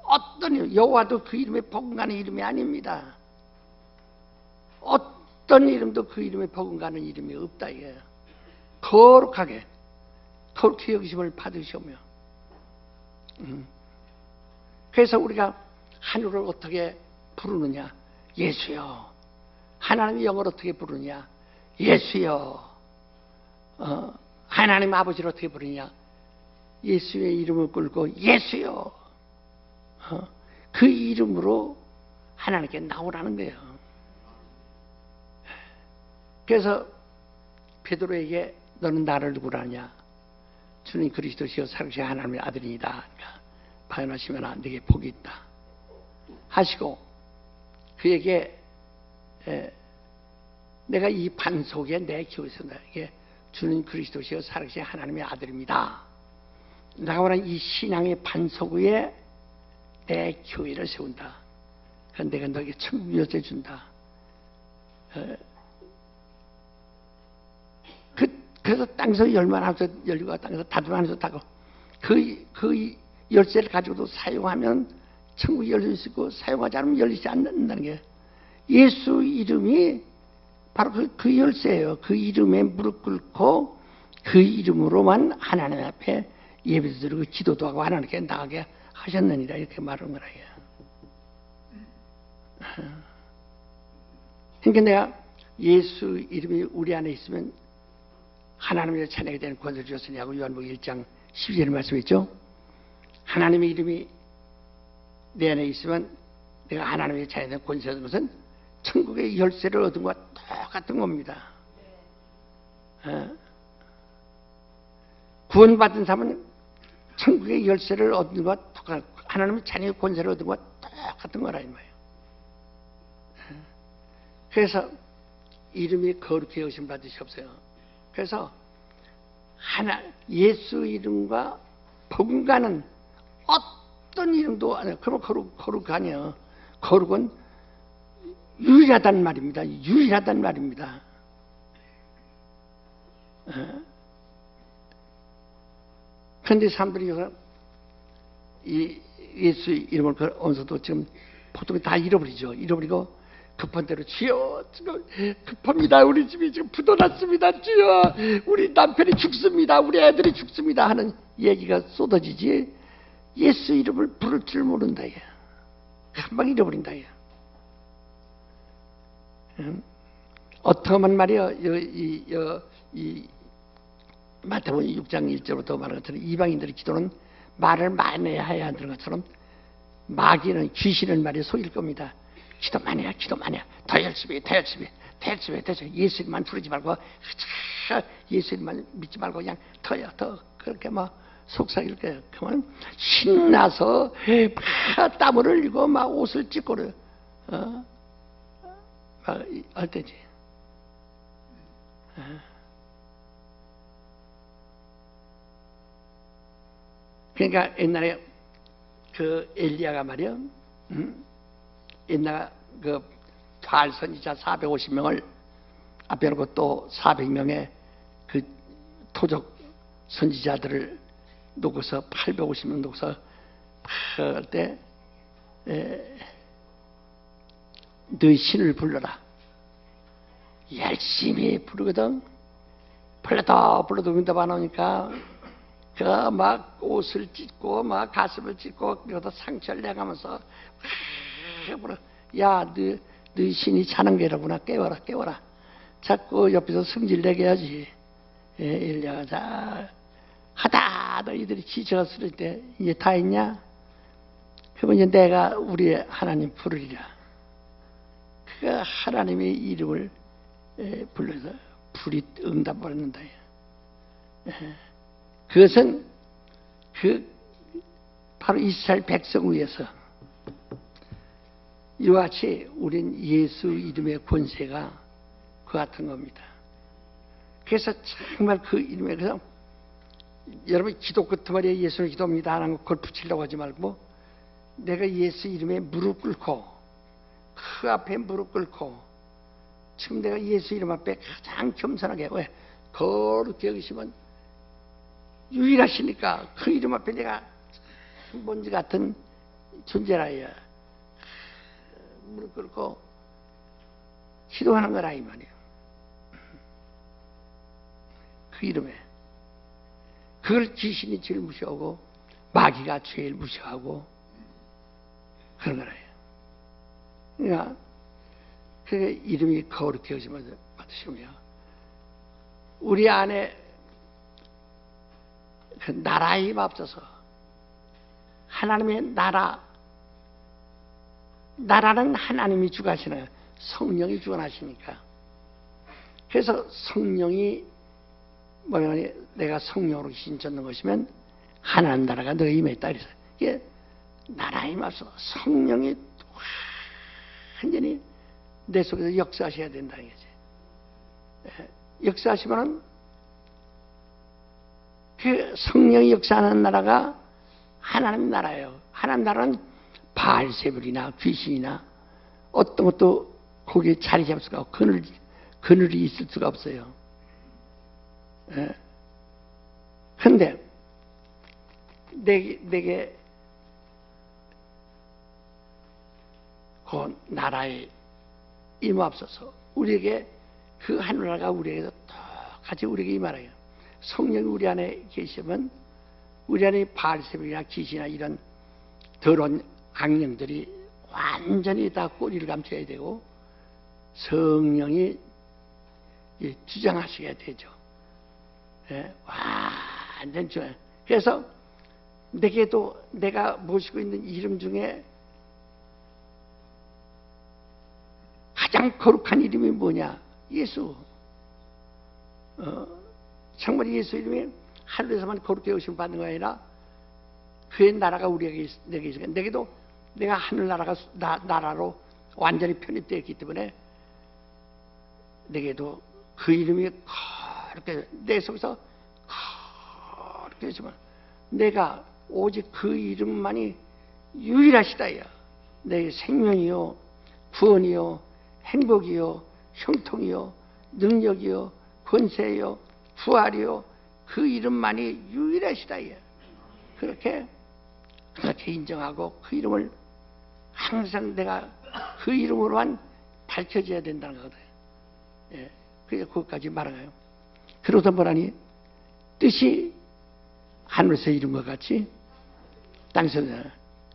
어떤 여호와도 그 이름에 버금가는 이름이 아닙니다. 어떤 이름도 그 이름에 버금가는 이름이 없다 이거예요. 거룩하게 거룩히 여기심을 받으시오며 그래서 우리가 하늘을 어떻게 부르느냐 예수여. 하나님의 영을 어떻게 부르느냐 예수여. 하나님 아버지를 어떻게 부르느냐 예수의 이름을 끌고 예수요, 그 이름으로 하나님께 나오라는 거예요. 그래서 베드로에게 너는 나를 누구라 하냐? 주님 그리스도시여 살아계신 하나님의 아들이다. 그러니까 바요나시면아 네게 복이 있다 하시고 그에게 내가 이 반석에 내 기호에서 나에게 주님 그리스도시여 살아계신 하나님의 아들입니다. 내가 말하는 이 신앙의 반석 위에 내 교회를 세운다. 그건 내가 너에게 천국 열쇠 준다. 그래서 땅에서 열만 하면서 열리고 땅에서 닫으면 하면서 닫고 그 열쇠를 가지고도 사용하면 천국이 열릴 수 있고 사용하지 않으면 열리지 않는다는 게 예수 이름이 바로 그 열쇠예요. 그 이름에 무릎 꿇고 그 이름으로만 하나님 앞에 예배도 드리고 기도도 하고 하나님께 나가게 하셨느니라 이렇게 말하는 거라. 그러니까 내가 예수 이름이 우리 안에 있으면 하나님의 자녀가 되는 권세를 주셨으니 하고 요한복음 1장 12절에 말씀했죠. 하나님의 이름이 내 안에 있으면 내가 하나님의 자녀가 되는 권세를 얻은 것은 천국의 열쇠를 얻은 것과 똑같은 겁니다. 구원받은 사람은 천국의 열쇠를 얻은 것과 똑같고 하나님의 자녀의 권세를 얻은 것과 똑같은 거라 이 말이에요. 그래서 이름이 거룩히 여김 받으시옵소요. 그래서 예수 이름과 버금가는 어떤 이름도 아니에요. 그럼 거룩 아니에요. 거룩은 유일하단 말입니다. 유일하단 말입니다. 그런데 사람들이 이 예수 이름을 얹어도 지금 보통 다 잃어버리죠. 잃어버리고 급한 대로 주여 지금 급합니다. 우리 집이 지금 부도났습니다. 주여 우리 남편이 죽습니다. 우리 애들이 죽습니다 하는 얘기가 쏟아지지 예수 이름을 부를 줄 모른다. 금방 잃어버린다. 어떠한 말이요. 이 마태복음 6장 1절부터 말한 것처럼 이방인들의 기도는 말을 많이 해야 하는 것처럼 마귀는 귀신은 말이 속일 겁니다. 기도 많이 해, 기도 많이 해. 더 열심히, 더 열심히, 더 열심히, 더 열심히. 예수 이름만 부르지 말고 예수 이름만 믿지 말고 그냥 더요, 더 그렇게 막 속삭일 거예요. 그러면 신나서 막 땀을 흘리고 막 옷을 찢고 막 할 때지. 그러니까 옛날에 그 엘리야가 말이야, 옛날 그 바알 선지자 450명을 앞에 놓고 또 400명의 그 토적 선지자들을 놓고서 850명 놓고서 할 때 너희 신을 불러라. 열심히 부르거든. 불러도 응답 안 오니까 그 막 옷을 찢고 막 가슴을 찢고 그러다 상처를 내가면서 야, 너 신이 자는 게라구나. 깨워라. 자꾸 옆에서 승질내게 해야지. 엘리야가 자 하다 너희들이 지쳐갔을 때 이제 다 했냐? 그러면 이제 내가 우리 하나님 부르리라. 그 하나님의 이름을 불러서 불이 응답 받는다. 그것은 바로 이스라엘 백성 위해서 이와 같이 우린 예수 이름의 권세가 그 같은 겁니다. 그래서 정말 그 이름에 그래서 여러분 기도 끝머리에 예수를 기도합니다 하는 거 그걸 붙이려고 하지 말고 내가 예수 이름에 무릎 꿇고 그 앞에 무릎 꿇고 지금 내가 예수 이름 앞에 가장 겸손하게 왜 거룩히 여기시면 유일하시니까 그 이름 앞에 내가 먼지 같은 존재라야 무릎 꿇고 기도하는 거라 이 말이에요. 그 이름에 그걸 귀신이 제일 무시하고 마귀가 제일 무시하고 그런 거라요. 그러니까 그 이름이 거룩히 여기시면 받으시며 우리 안에 그 나라에 임하옵소서. 하나님의 나라는 하나님이 주관하시는, 성령이 주관하시니까. 그래서 성령이 뭐냐, 내가 성령으로 신천는 것이면 하나님 나라가 너희 임에 있다. 그래서 이게 나라에 임하옵소서. 성령이 완전히 내 속에서 역사하셔야 된다는 거지. 역사하시면은 그 성령이 역사하는 나라가 하나님 나라예요. 하나님 나라는 바알세불이나 귀신이나 어떤 것도 거기에 자리 잡을 수가 없고 그늘이 있을 수가 없어요. 그런데 내게 그 나라에 임하옵소서. 우리에게 그 하늘나라가 우리에게도 똑같이 우리에게 임하라요. 성령이 우리 안에 계시면 우리 안에 바알세불이나 귀신이나 이런 더러운 악령들이 완전히 다 꼬리를 감춰야 되고 성령이 주장하셔야 되죠. 완전 좋아요. 그래서 내게도 내가 모시고 있는 이름 중에 가장 거룩한 이름이 뭐냐? 예수. 정말 예수 이름이 하늘에서만 거룩해 오심을 받는 거 아니라 그의 나라가 내게 있으니까 내게도 내가 나라로 완전히 편입되어 있기 때문에 내게도 그 이름이 그렇게 내 속에서 그렇게 있지만 내가 오직 그 이름만이 유일하시다야. 내 생명이요, 구원이요, 행복이요, 형통이요, 능력이요, 권세요, 부활이요, 그 이름만이 유일하시다야. 그렇게 인정하고 그 이름을 항상 내가 그 이름으로만 밝혀져야 된다는 거거든요. 그래서 그것까지 말아가요. 그러다 보라니 뜻이 하늘에서 이룬 것 같이 땅에서.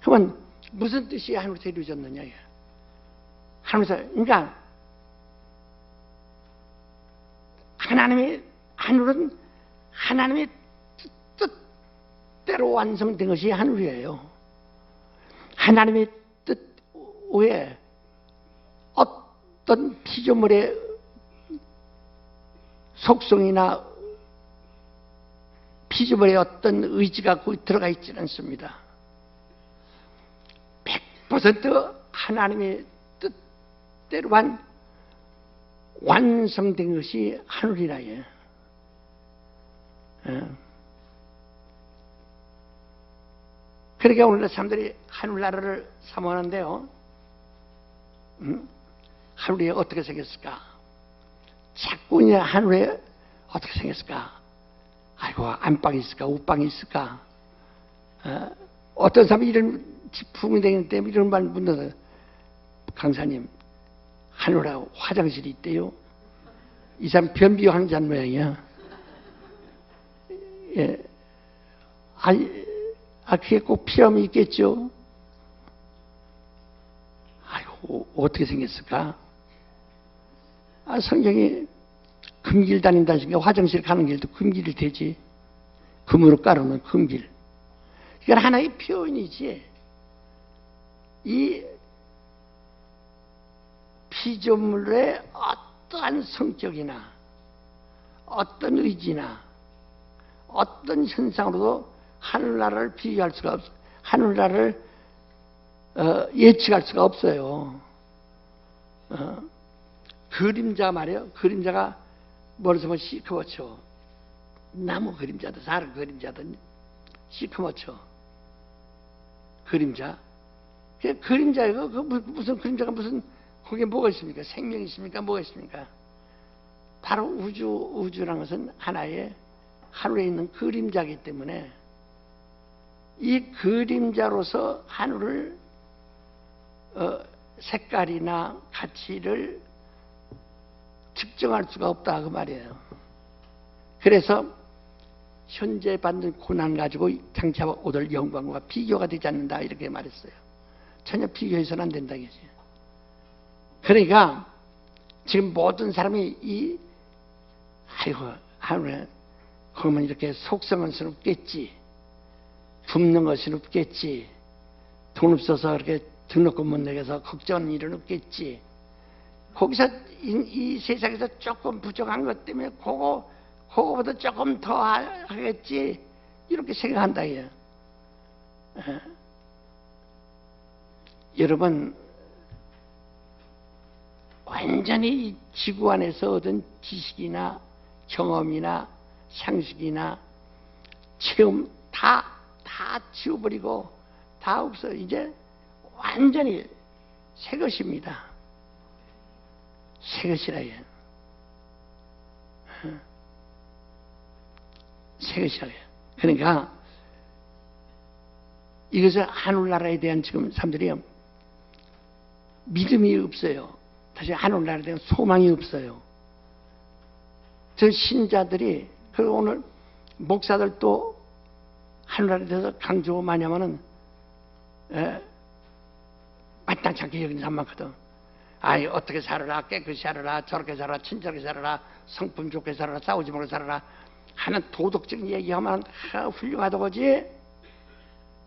그러면 무슨 뜻이 하늘에서 이루어졌느냐? 하늘에서, 그러니까 하늘은 하나님의 뜻대로 완성된 것이 하늘이에요. 하나님의 뜻 외에 어떤 피조물의 속성이나 피조물의 어떤 의지가 거기 들어가 있지는 않습니다. 100% 하나님의 뜻대로만 완성된 것이 하늘이라요. 그러니까 오늘날 사람들이 하늘나라를 사모하는데요. 하늘이 어떻게 생겼을까? 자꾸 이제 하늘에 어떻게 생겼을까? 아이고, 안방이 있을까? 옷방이 있을까? 어떤 사람이 이런 부흥이 되기 때문에 이런 말 묻는다. 강사님, 하늘에 화장실이 있대요. 이 사람 변비 환자 모양이야. 예. 그게 꼭 필요함이 있겠죠. 아이고, 어떻게 생겼을까? 성경이 금길 다닌다니까 화장실 가는 길도 금길이 되지. 금으로 깔아놓은 금길. 이건 하나의 표현이지. 이 피조물의 어떠한 성격이나 어떤 의지나 어떤 현상으로도 하늘나라를 비교할 수가 없어요. 하늘나라를 예측할 수가 없어요. 그림자 말이에요. 그림자가 머리서 보면 시커멓죠. 나무 그림자든 사람 그림자든 시커멓죠. 그림자. 그림자예요. 무슨 그림자가 무슨 거기에 뭐가 있습니까? 생명이 있습니까? 뭐가 있습니까? 바로 우주라는 것은 하나의 하늘에 있는 그림자이기 때문에 이 그림자로서 하늘을 색깔이나 가치를 측정할 수가 없다 그 말이에요. 그래서 현재 받는 고난 가지고 장차 얻을 영광과 비교가 되지 않는다 이렇게 말했어요. 전혀 비교해서는 안 된다 이거지. 그러니까 지금 모든 사람이 하늘에 그러면 이렇게 속성은 없겠지. 굶는 것은 없겠지. 돈 없어서 이렇게 등록금 못 내서 걱정하는 일은 없겠지. 거기서 이 세상에서 조금 부족한 것 때문에 그거보다 조금 더 하겠지. 이렇게 생각한다. 여러분, 완전히 이 지구 안에서 얻은 지식이나 경험이나 상식이나 체험 다 지워버리고 다 없어. 이제 완전히 새 것입니다. 새 것이라 해. 새 것이라 해. 그러니까 이것을 하늘나라에 대한 지금 사람들이 믿음이 없어요. 다시 하늘나라에 대한 소망이 없어요. 저 신자들이, 그리고 오늘 목사들도 하늘나라에 대해서 강조 많이 하면은 마땅치 않게 여기는 사람 많거든. 아이, 어떻게 살아라, 깨끗이 살아라, 저렇게 살아라, 친절하게 살아라, 성품 좋게 살아라, 싸우지 말고 살아라 하는 도덕적인 얘기하면 훌륭하다고 하지,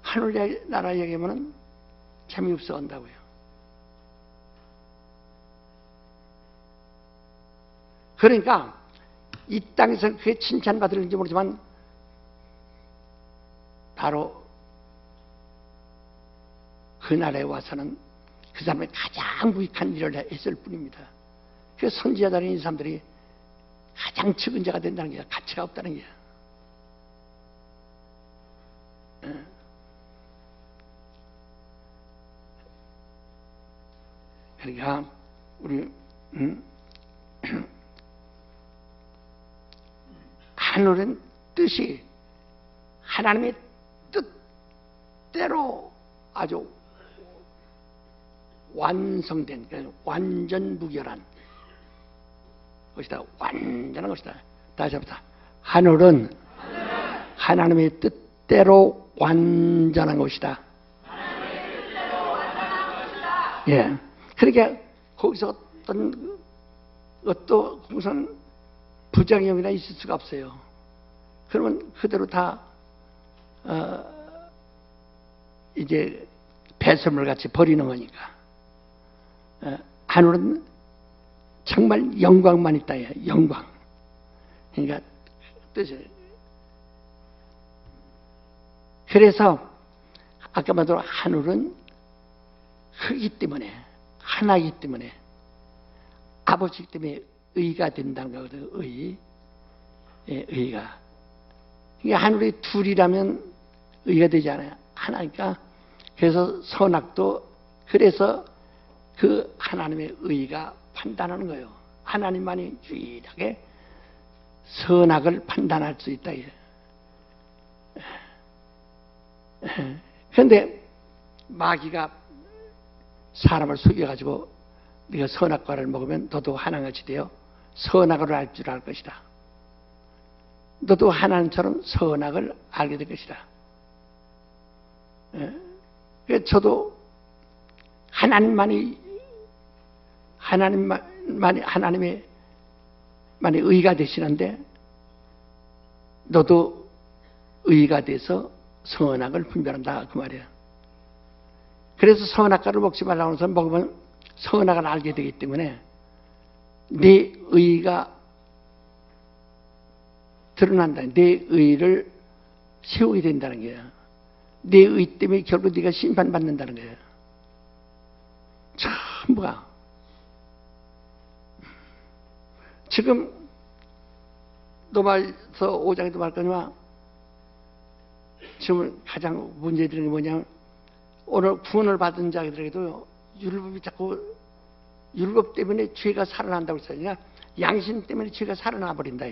하늘나라 얘기하면은 재미없어 한다고요. 그러니까 이 땅에서 그게 칭찬받을지 모르지만 바로 그 나라에 와서는 그 사람이 가장 무익한 일을 했을 뿐입니다. 그 선지자들인 이 사람들이 가장 적은 자가 된다는 게 가치가 없다는 게. 그러니까 우리 하늘은 뜻이 하나님의 뜻대로 아주 완성된, 완전 무결한 것이다. 완전한 것이다. 다시 합시다. 하늘은 하나님의 뜻대로 완전한 것이다. 예. 그러니까 거기서 어떤 것도 무슨 부작용이나 있을 수가 없어요. 그러면 그대로 다 이제 배설물 같이 버리는 거니까. 하늘은 정말 영광만 있다. 영광. 그러니까 뜻이. 그래서 아까 말대로 하늘은 크기 때문에, 하나이기 때문에, 아버지 때문에 의가 된다는 거거든요. 의가. 이게 하늘이 둘이라면 의가 되지 않아요. 하나니까. 그래서 선악도 그래서 그 하나님의 의가 판단하는 거예요. 하나님만이 유일하게 선악을 판단할 수 있다. 그런데 마귀가 사람을 속여가지고 네가 선악과를 먹으면 너도 하나같이 되어 선악을 알 줄 알 것이다. 너도 하나님처럼 선악을 알게 될 것이다. 그래서 저도 하나님의 의가 되시는데 너도 의가 돼서 선악을 분별한다 그 말이야. 그래서 선악과를 먹지 말라고 해서 먹으면 선악을 알게 되기 때문에 내 의가 드러난다. 내 의를 세우게 된다는 거야. 내 의 때문에 결국 네가 심판받는다는 거야. 전부가. 지금 로마서 5장에도 말하거니와 지금 가장 문제되는 게 뭐냐면 오늘 구원을 받은 자들에게도 율법이 자꾸 율법 때문에 죄가 살아난다고 했으니까 양심 때문에 죄가 살아나 버린다.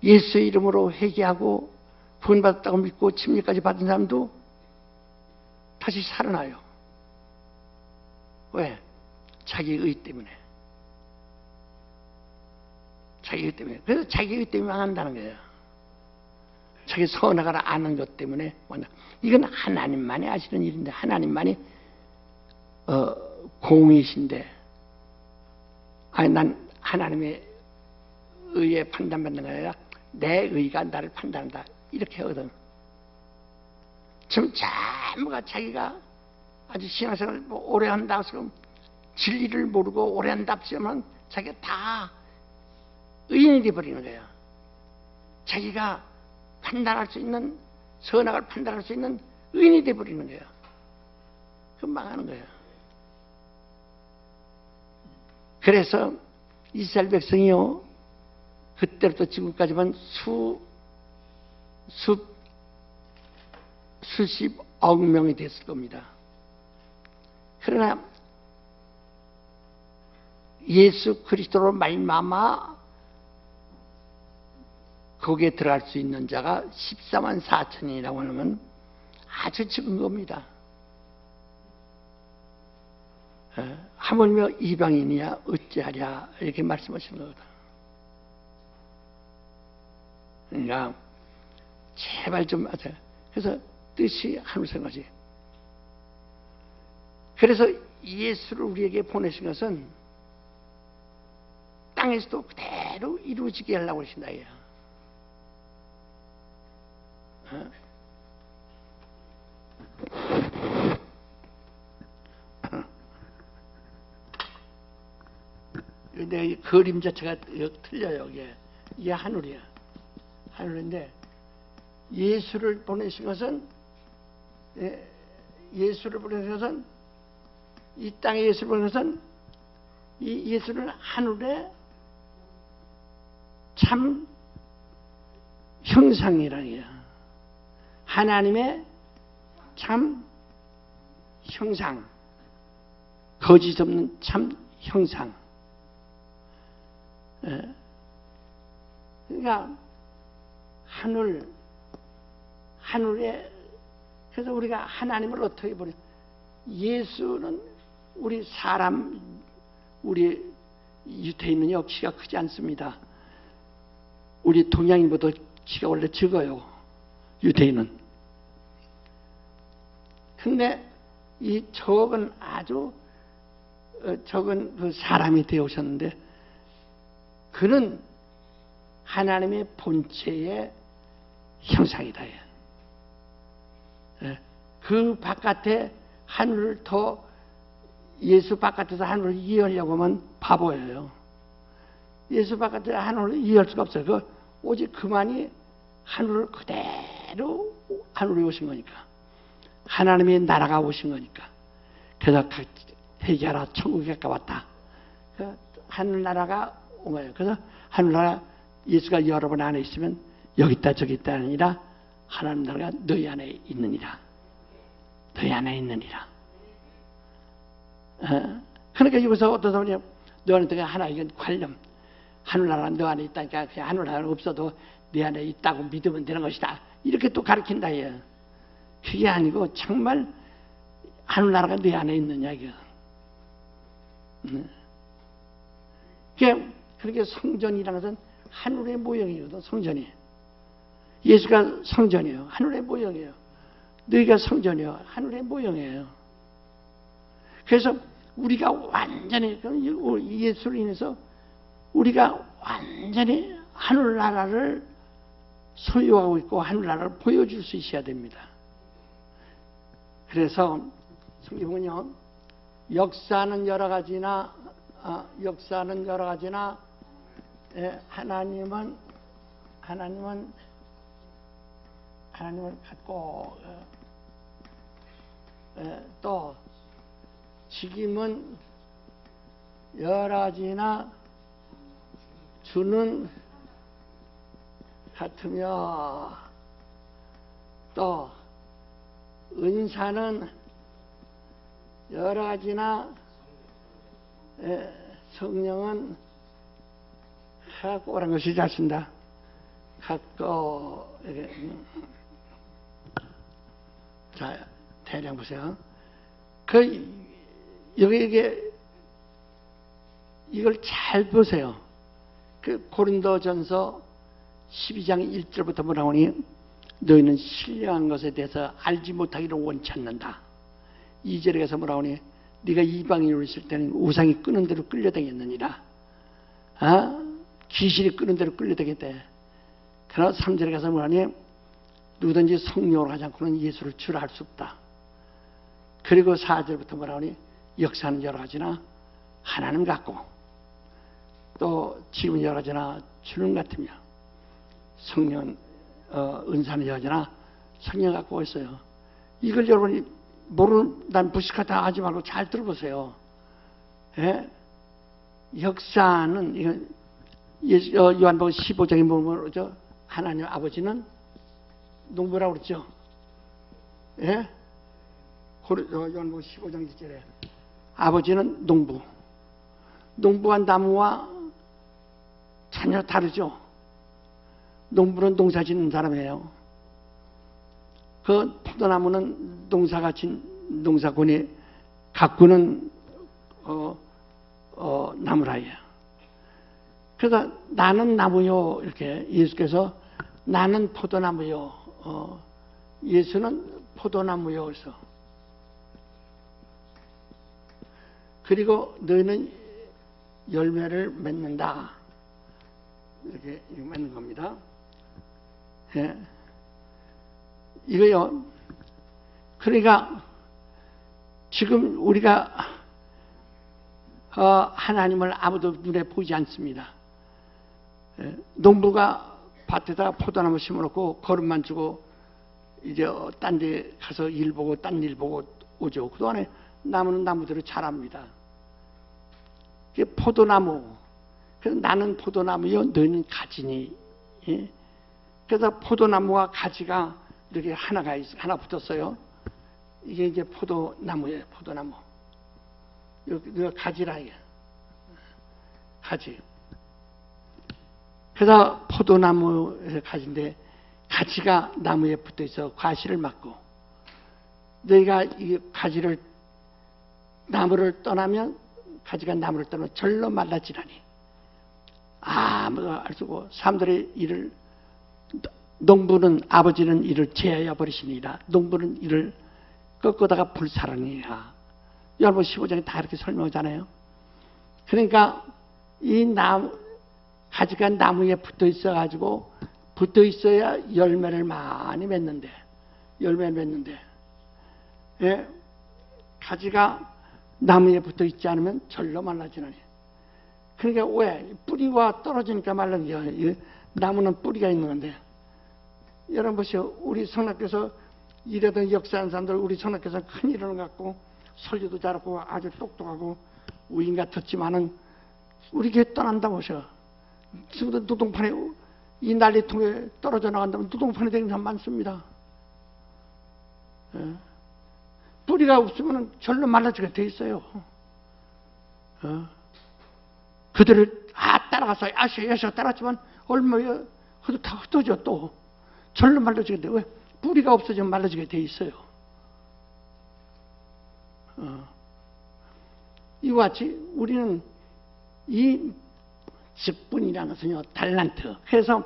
예수의 이름으로 회개하고 구원받았다고 믿고 침례까지 받은 사람도 다시 살아나요. 왜? 자기 의 때문에. 자기 의 때문에. 그래서 자기 의 때문에 망한다는 거예요. 자기 선악을 아는 것 때문에 망한다. 이건 하나님만이 아시는 일인데 하나님만이 공이신데 아니 난 하나님의 의에 판단받는 게 아니라 내 의가 나를 판단한다. 이렇게 하거든. 지금 전부가 자기가 아주 신앙생활을 오래 한다고 해서 진리를 모르고 오래 한답시면 자기가 다 의인이 되어버리는 거예요. 자기가 판단할 수 있는, 선악을 판단할 수 있는 의인이 되어버리는 거예요. 그럼 망하는 거예요. 그래서 이스라엘 백성이요, 그때부터 지금까지만 수십억 명이 됐을 겁니다. 그러나 예수 그리스도로 말미암아 거기에 들어갈 수 있는 자가 14만 4천이라고 하면 아주 적은 겁니다. 하물며 이방인이야 어찌하랴 이렇게 말씀하시는 거거든. 그러니까 제발 좀 하세요. 그래서 뜻이 하늘생 것이. 그래서 예수를 우리에게 보내신 것은 땅에서도 그대로 이루어지게 하려고 하신다. 근데 그림 자체가 틀려요. 이게 하늘이야. 하늘인데 예수를 보내신 것은, 예수를 보내신 것은, 이 땅에 예수를 보내신 것은 이 예수는 하늘의 참 형상이라니요. 하나님의 참 형상, 거짓 없는 참 형상. 그러니까 하늘에, 그래서 우리가 하나님을 어떻게 보냐? 예수는 우리 사람, 우리 유태인은요 키가 크지 않습니다. 우리 동양인보다 키가 원래 적어요, 유태인은. 근데 이 적은 아주 적은 그 사람이 되어오셨는데, 그는 하나님의 본체의 형상이다. 그 바깥에 하늘을 더, 예수 바깥에서 하늘을 이해하려고 하면 바보예요. 예수 바깥에 하늘을 이해할 수가 없어요. 오직 그만이 하늘을 그대로 하늘에 오신 거니까. 하나님의 나라가 오신 거니까. 그래서 회개하라, 천국이 가까웠다. 하늘나라가 온 거예요. 그래서 하늘나라, 예수가 여러분 안에 있으면 여기 있다 저기 있다 아니라 하나님 나라가 너희 안에 있느니라. 너희 안에 있느니라. 그러니까 여기서 어떤 사람이 너한테 하나 이건 관념, 하늘나라가 너 안에 있다니까 그냥 하늘나라가 없어도 내 안에 있다고 믿으면 되는 것이다. 이렇게 또 가르친다. 얘. 그게 아니고 정말 하늘나라가 내 안에 있느냐 이거. 그렇게 성전이라는 것은 하늘의 모형이거든. 성전이. 예수가 성전이에요. 하늘의 모형이에요. 너희가 성전이에요. 하늘의 모형이에요. 그래서 우리가 완전히 예수로 인해서 우리가 완전히 하늘나라를 소유하고 있고 하늘나라를 보여줄 수 있어야 됩니다. 그래서 성경은요, 역사는 여러 가지나 하나님을 갖고 또 직임은 여러 가지나 주는 같으며 또 은사는 여러 가지나 성령은 갖고 오란 것이 자신다. 갖고 자 대략 보세요. 여기에 이걸 잘 보세요. 고린도전서 12장 1절부터 뭐라 하니 너희는 신령한 것에 대해서 알지 못하기를 원치 않는다. 2절에 가서 뭐라 하니 네가 이방인으로 있을 때는 우상이 끄는 대로 끌려다녔느니라. 귀신이 끄는 대로 끌려다녔대. 그러나 3절에 가서 뭐하니 누구든지 성령으로 하지 않고는 예수를 주라 할 수 없다. 그리고 4절부터 뭐라 하니 역사는 여러 가지나 하나님 같고 또 지금은 여러 가지나 주는 같으며 성령 은사는 여러 가지나 성령 갖고 있어요. 이걸 여러분이 모르는 난 무식하다 하지 말고 잘 들어보세요. 예? 역사는 이건 요한복음 15장에 뭐죠? 하나님 아버지는 농부라고 그랬죠. 예? 요한복음 15장 1절에 아버지는 농부. 농부와 나무와 전혀 다르죠. 농부는 농사 짓는 사람이에요. 그 포도나무는 농사꾼이 가꾸는 나무라예요. 그래서 나는 나무요 이렇게 예수께서 나는 포도나무요. 예수는 포도나무요. 그래서 그리고 너희는 열매를 맺는다. 이렇게 맺는 겁니다. 예. 이거요. 그러니까 지금 우리가 하나님을 아무도 눈에 보지 않습니다. 예. 농부가 밭에다가 포도나무 심어놓고 거름만 주고 이제 딴 데 가서 일 보고 딴 일 보고 오죠. 그동안에 나무는 나무대로 자랍니다. 이게 포도나무. 그래서 나는 포도나무요, 너희는 가지니. 예? 그래서 포도나무와 가지가 이렇게 하나 붙었어요. 이게 이제 포도나무예요, 포도나무. 이거 가지라, 이게. 가지. 그래서 포도나무의 가지인데, 가지가 나무에 붙어 있어 과실을 맡고, 너희가 이 가지를, 나무를 떠나면, 가지가 나무를 떠나 절로 말라지라니. 아무도 알 수 없고, 사람들의 일을, 농부는, 아버지는 이를 제하여 버리시니라. 농부는 이를 꺾어다가 불사르니라. 여러분 15장에 다 이렇게 설명하잖아요. 그러니까 이 나무, 가지가 나무에 붙어 있어가지고, 붙어 있어야 열매를 많이 맺는데, 예? 가지가 나무에 붙어 있지 않으면 절로 말라지나니. 그러니까 왜? 뿌리가 떨어지니까 말라는 거예요. 나무는 뿌리가 있는 건데. 여러분 보세요. 우리 성락교에서 일하던 역사하는 사람들, 우리 성락교에서 큰 일을 갖고 설교도 잘하고 아주 똑똑하고 우인 같았지만은 우리 교회 떠난다 보셔. 지금도 노동판에 이 난리통에 떨어져 나간다면 노동판에 되는 사람 많습니다. 예. 뿌리가 없으면 절로 말라지게 돼 있어요. 그들을 따라가서 야셔 따라갔지만 얼마에 다 흩어져 또 절로 말라지게 돼. 왜? 뿌리가 없어지면 말라지게 돼 있어요. 이와 같이 우리는 이 직분이라는 것은요, 달란트. 그래서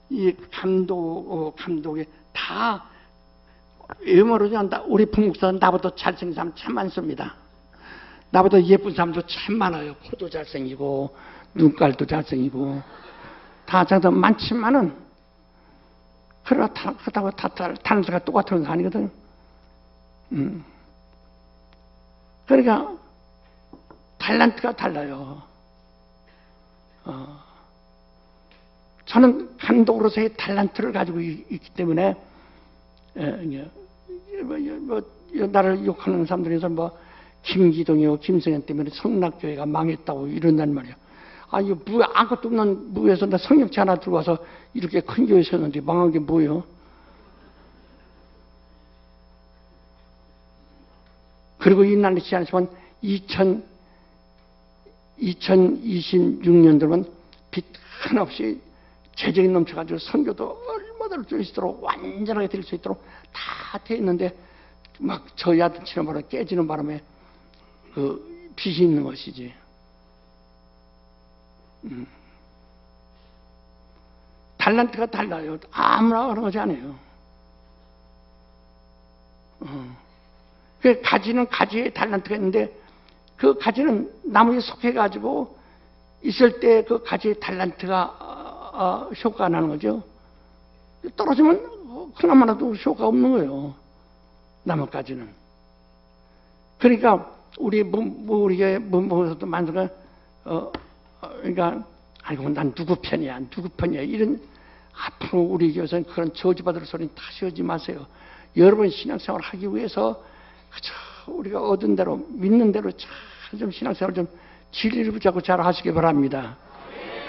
이 감독에 다 외모로 한다. 우리 부목사는 나보다 잘생긴 사람 참 많습니다. 나보다 예쁜 사람도 참 많아요. 코도 잘생기고 눈깔도 잘생기고 다 장점 많지만은 그러나 그렇다고 다 달란트가 똑같은 건 아니거든. 그러니까 달란트가 달라요. 저는 감독으로서의 달란트를 가지고 있기 때문에 나를 욕하는 사람들에서 뭐 김기동이요, 김성현 때문에 성락교회가 망했다고 이런단 말이야. 아니 아무것도 없는 무에서 나 성역체 하나 들고 와서 이렇게 큰 교회 세웠는데 망한 게 뭐예요? 그리고 이 날이 지지 않지만 2026년 되면 빛 한없이 재정이 넘쳐가지고 선교도 얼마나 될 수 있도록 완전하게 될 수 있도록 다 돼 있는데 막 저야들 치는 바람에 깨지는 바람에 그 빛이 있는 것이지. 달란트가 달라요. 아무나 그런 것이 아니에요. 그 가지는 가지의 달란트가 있는데 그 가지는 나무에 속해가지고 있을 때 그 가지의 달란트가 효과가 나는 거죠. 떨어지면 그나마라도 효과가 없는 거예요. 나뭇가지는. 그러니까 우리 우리가 뭐도 만들어 그러니까 아이고 난 누구 편이야 이런 앞으로 우리 교회에서는 그런 저주받을 소리는 다시 하지 마세요. 여러분 신앙생활 하기 위해서 그저 우리가 얻은 대로 믿는 대로 잘 좀 신앙생활 좀 진리를 붙잡고 잘 하시기 바랍니다.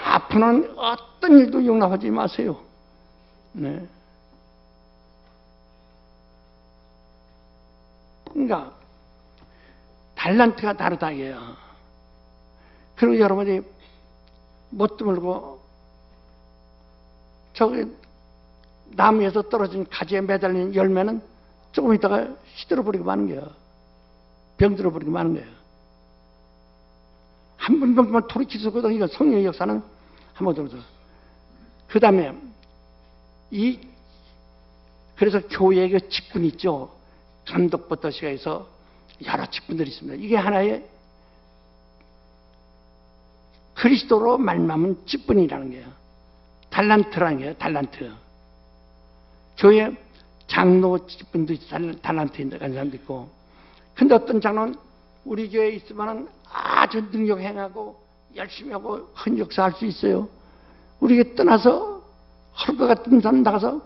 앞으로는 어떤 일도 용납하지 마세요. 네. 그러니까 달란트가 다르다 이게요. 그리고 여러분이 못 드물고 저기 나무에서 떨어진 가지에 매달린 열매는 조금 있다가 시들어버리고 마는 거예요. 병들어버리고 마는 거예요. 한 번만 돌이키서거든. 이거 성령의 역사는 한번 들어서. 그 다음에 그래서 교회의 그 직분 있죠. 감독부터 시작해서 여러 직분들이 있습니다. 이게 하나의 그리스도로 말미암은 직분이라는 거예요. 달란트라는 거예요. 달란트. 교회 장로 직분도 달란트인데 가는 사람도 있고. 근데 어떤 장로는 우리 교회에 있으면 아주 능력 행하고 열심히 하고 큰 역사할 수 있어요. 우리가 떠나서 할 것 같은 사람 나가서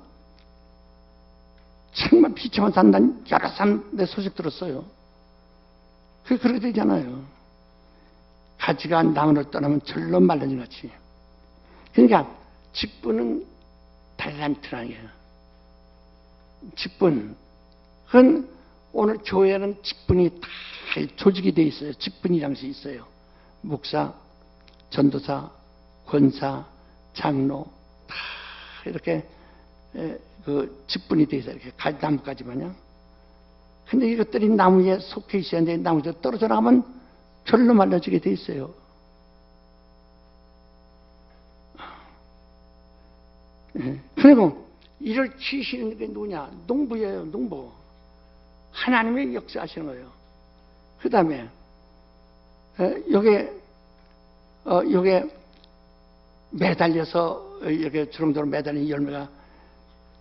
정말 비참한 산다는 여러 사람 내 소식 들었어요. 그렇게 되잖아요. 가지가 나무를 떠나면 절로 말라진 같이. 그러니까 직분은 달란트라는 거예요. 직분. 그건 오늘 교회는 직분이 다 조직이 돼 있어요. 직분이라는 것이 있어요. 목사, 전도사, 권사, 장로 다 이렇게 그 직분이 돼 있어요. 이렇게 나무까지 마냥. 근데 이것들이 나무에 속해 있어야 되는데 나무에서 떨어져 나가면 절로 말라지게 돼 있어요. 그리고 이를 지시는 게 누구냐? 농부예요. 농부. 하나님의 역사하시는 거예요. 그 다음에 요게 매달려서 이렇게 주름대로 매달린 열매가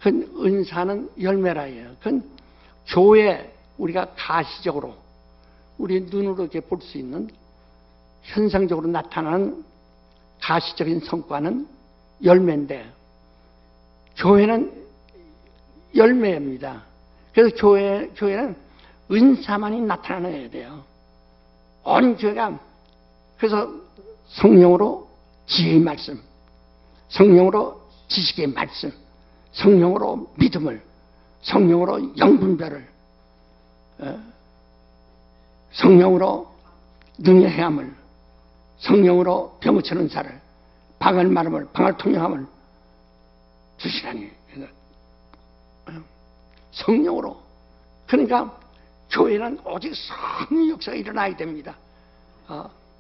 그건 은사는 열매라예요. 그건 교회 우리가 가시적으로 우리 눈으로 이렇게 볼 수 있는 현상적으로 나타나는 가시적인 성과는 열매인데 교회는 열매입니다. 그래서 교회는 은사만이 나타나야 돼요. 온 교회가 그래서 성령으로 지혜의 말씀, 성령으로 지식의 말씀, 성령으로 믿음을, 성령으로 영분별을, 성령으로 능히 행함을, 성령으로 병을 치는 사를, 방을 마름을, 방을 통용함을 주시라니. 성령으로. 그러니까 교회는 오직 성령의 역사가 일어나야 됩니다.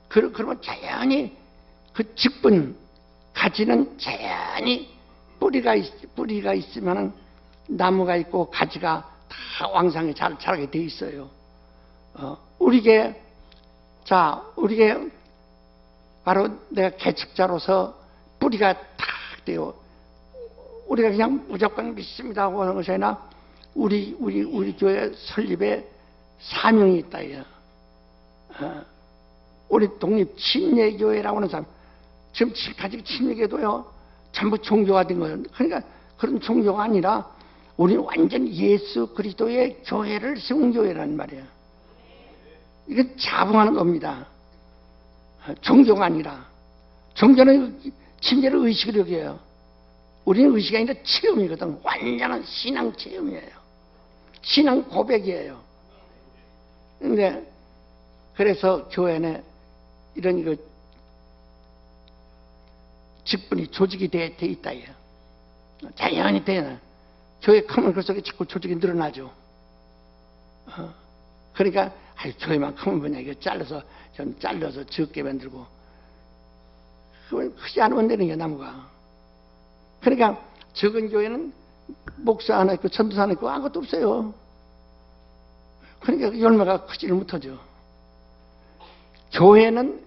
그러면 자연히 그 직분 가지는 자연히 뿌리가 있으면은 나무가 있고 가지가 다 왕성히 잘 자라게 돼 있어요. 우리게 바로 내가 개척자로서 뿌리가 탁 돼요. 우리가 그냥 무조건 믿습니다 하고 하는 것이 아니라 우리 교회 설립에 사명이 있다. 우리 독립 침례교회라고 하는 사람, 지금까지 침례교도요 전부 종교화된 거예요. 그러니까 그런 종교가 아니라 우리는 완전 예수 그리스도의 교회를 세운 교회라는 말이에요. 이게 자봉하는 겁니다. 종교가 아니라. 종교는 침례를 의식을 여겨요. 우리는 의식이 아니라 체험이거든. 완전한 신앙 체험이에요. 신앙 고백이에요. 근데 그래서 교회는 이런 직분이 조직이 돼 있다. 자연히 되나. 교회 크면 그렇게 자꾸 조직이 늘어나죠. 그러니까 교회만 크면 뭐냐 이거 잘라서 적게 만들고 그걸 크지 않으면 되는 게 나무가. 그러니까 적은 교회는 목사 하나 있고 전도사 하나 있고 아무것도 없어요. 그러니까 열매가 크지를 못하죠. 교회는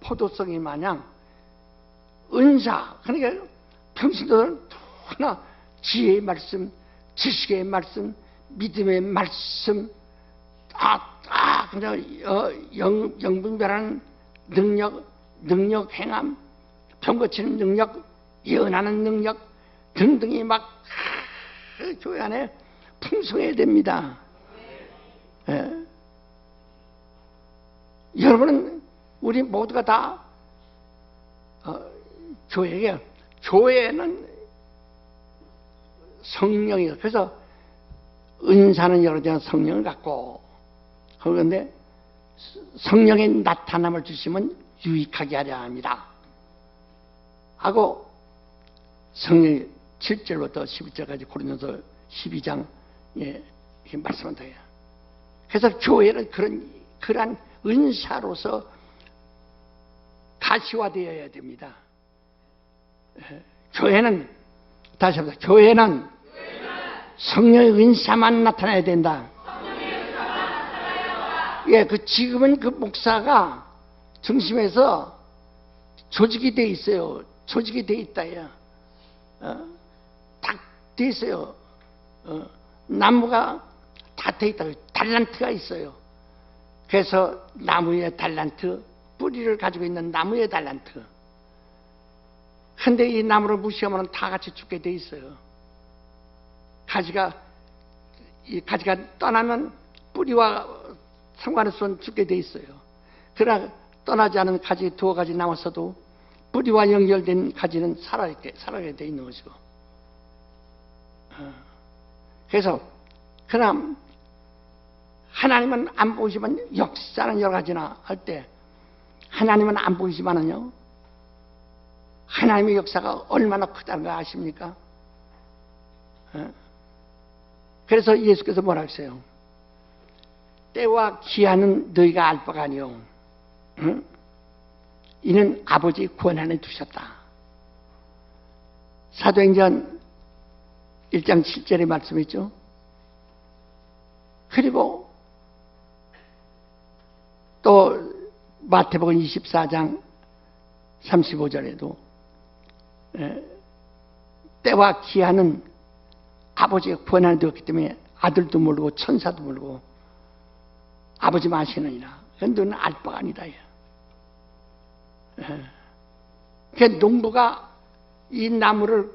포도성이 마냥 은사, 그러니까 평신도들은 하나 지혜의 말씀, 지식의 말씀, 믿음의 말씀, 그냥 영분별하는 능력 행함, 병 고치는 능력, 예언하는 능력 등등이 막 교회 안에 풍성해야 됩니다. 예. 여러분은 우리 모두가 다 교회는 성령이에요. 그래서 은사는 여러 개 성령을 갖고 그런데 성령의 나타남을 주시면 유익하게 하려 합니다. 하고 성령이 7절부터 11절까지 고린도서 12장에 이렇게 말씀한다. 그래서 교회는 그러한 은사로서 가시화되어야 됩니다. 교회는 다시 합니다. 교회는 성령의 은사만 나타나야 된다. 예, 지금은 그 목사가 중심에서 조직이 돼 있어요. 조직이 돼 있다. 야. 딱 돼 있어요. 나무가 다 돼 있다. 달란트가 있어요. 그래서 나무의 달란트, 뿌리를 가지고 있는 나무의 달란트. 근데 이 나무를 무시하면 다 같이 죽게 돼 있어요. 가지가 떠나면 뿌리와 상관없이 죽게 돼 있어요. 그러나 떠나지 않은 가지 두어 가지 남았어도 뿌리와 연결된 가지는 살아게 돼 있는 것이고. 그래서 그러나 하나님은 안 보이지만 역사는 여러 가지나 할 때 하나님은 안 보이지만은요 하나님의 역사가 얼마나 크다는 거 아십니까? 그래서 예수께서 뭐라 했어요? 때와 기한은 너희가 알 바가 아니요 이는 아버지 권한에 두셨다. 사도행전 1장 7절의 말씀이죠. 그리고 또 마태복음 24장 35절에도 때와 기한은 아버지가 권한을 두었기 때문에 아들도 모르고 천사도 모르고 아버지만 아시느니라. 너는 알 바가 아니다. 그 농부가 이 나무를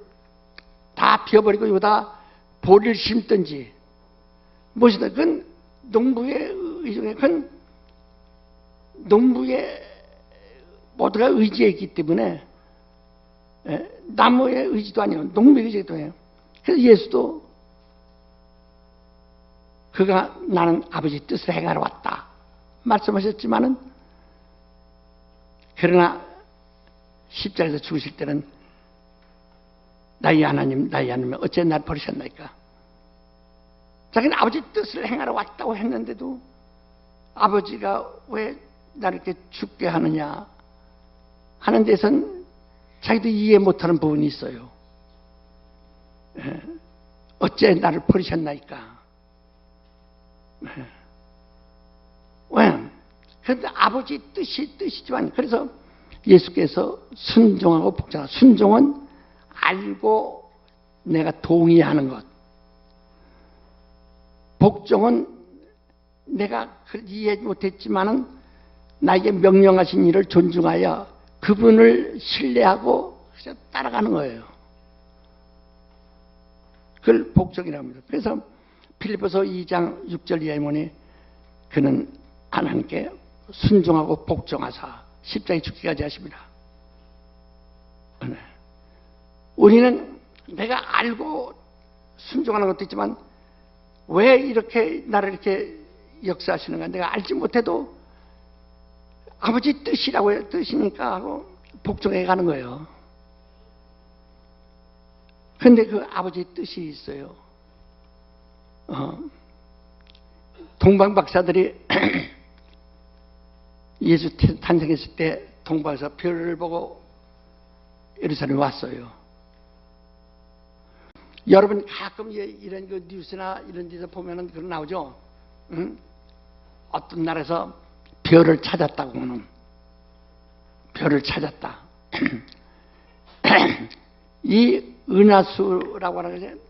다 비워버리고 여기다 보리를 심든지 무엇이든 그건 농부의 의중에 그건 농부의 모두가 의지했기 때문에 나무의 의지도 아니에요. 농부의 의지도 해요. 그래서 예수도 그가 나는 아버지 뜻을 행하러 왔다 말씀하셨지만은 그러나 십자가에서 죽으실 때는 나의 하나님 어째 날 버리셨나이까. 자기는 아버지 뜻을 행하러 왔다고 했는데도 아버지가 왜 나를 이렇게 죽게 하느냐 하는 데선 자기도 이해 못하는 부분이 있어요. 어째 나를 버리셨나이까. 왜? 그런데 아버지 뜻이지만 그래서 예수께서 순종하고 복종하고 순종은 알고 내가 동의하는 것, 복종은 내가 이해 못했지만은 나에게 명령하신 일을 존중하여 그분을 신뢰하고 따라가는 거예요. 그걸 복종이라고 합니다. 그래서 빌립보서 2장 6절 이하에 보니 그는 하나님께 순종하고 복종하사 십자가에 죽기까지 하십니다. 우리는 내가 알고 순종하는 것도 있지만 왜 이렇게 나를 이렇게 역사하시는가 내가 알지 못해도 아버지 뜻이라고 해요. 뜻이니까 하고 복종해 가는 거예요. 그런데 그 아버지 뜻이 있어요. 동방 박사들이 예수 탄생했을 때 동방에서 별을 보고 예루살렘에 왔어요. 여러분 가끔 이런 그 뉴스나 이런 데서 보면은 그런 나오죠. 어떤 나라에서 별을 찾았다고 하는 별을 찾았다. 이 은하수라고 하는 것이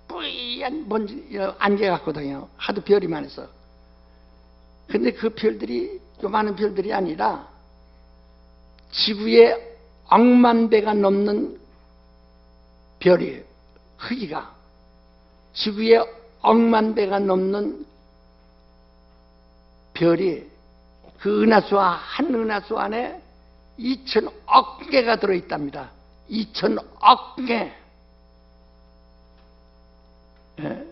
뿌연 먼지 안개 같거든요. 하도 별이 많아서. 근데 그 별들이 요만한 별들이 아니라 지구의 억만 배가 넘는 별이에요. 크기가 지구의 억만 배가 넘는 별이 그 은하수와 한 은하수 안에 2천억 개가 들어있답니다. 2천억 개. 예.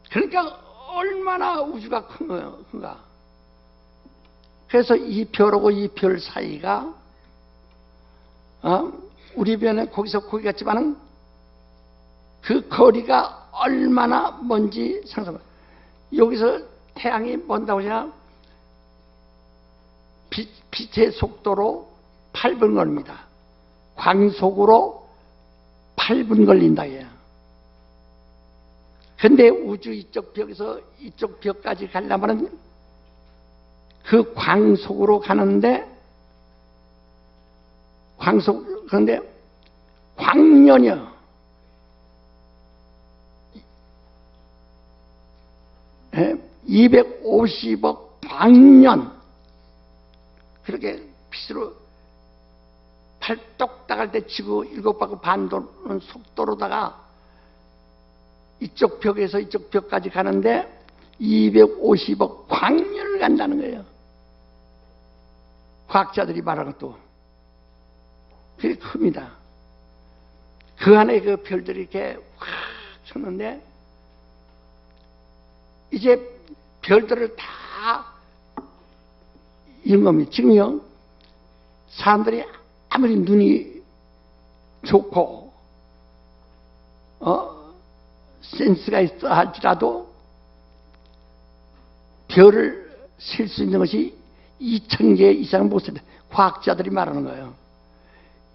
그러니까 얼마나 우주가 큰가. 그래서 이 별하고 이 별 사이가 우리 별은 거기서 거기 같지만은 그 거리가 얼마나 먼지 상상. 여기서 태양이 먼다고 하냐? 빛의 속도로 8분 걸립니다. 광속으로 8분 걸린다. 얘. 근데 우주 이쪽 벽에서 이쪽 벽까지 가려면 그 광속으로 가는데 그런데 광년이요. 250억 광년. 그렇게 빛으로 팔뚝 나갈 때 지구 7바퀴 반 도는 속도로다가 이쪽 벽에서 이쪽 벽까지 가는데 250억 광년을 간다는 거예요. 과학자들이 말하는 것도 그게 큽니다. 그 안에 그 별들이 이렇게 확 쳤는데 이제 별들을 다 이런 겁니다. 지금요 사람들이 아무리 눈이 좋고 센스가 있어 할지라도 별을 셀 수 있는 것이 2,000개 이상은 못 센다. 과학자들이 말하는 거예요.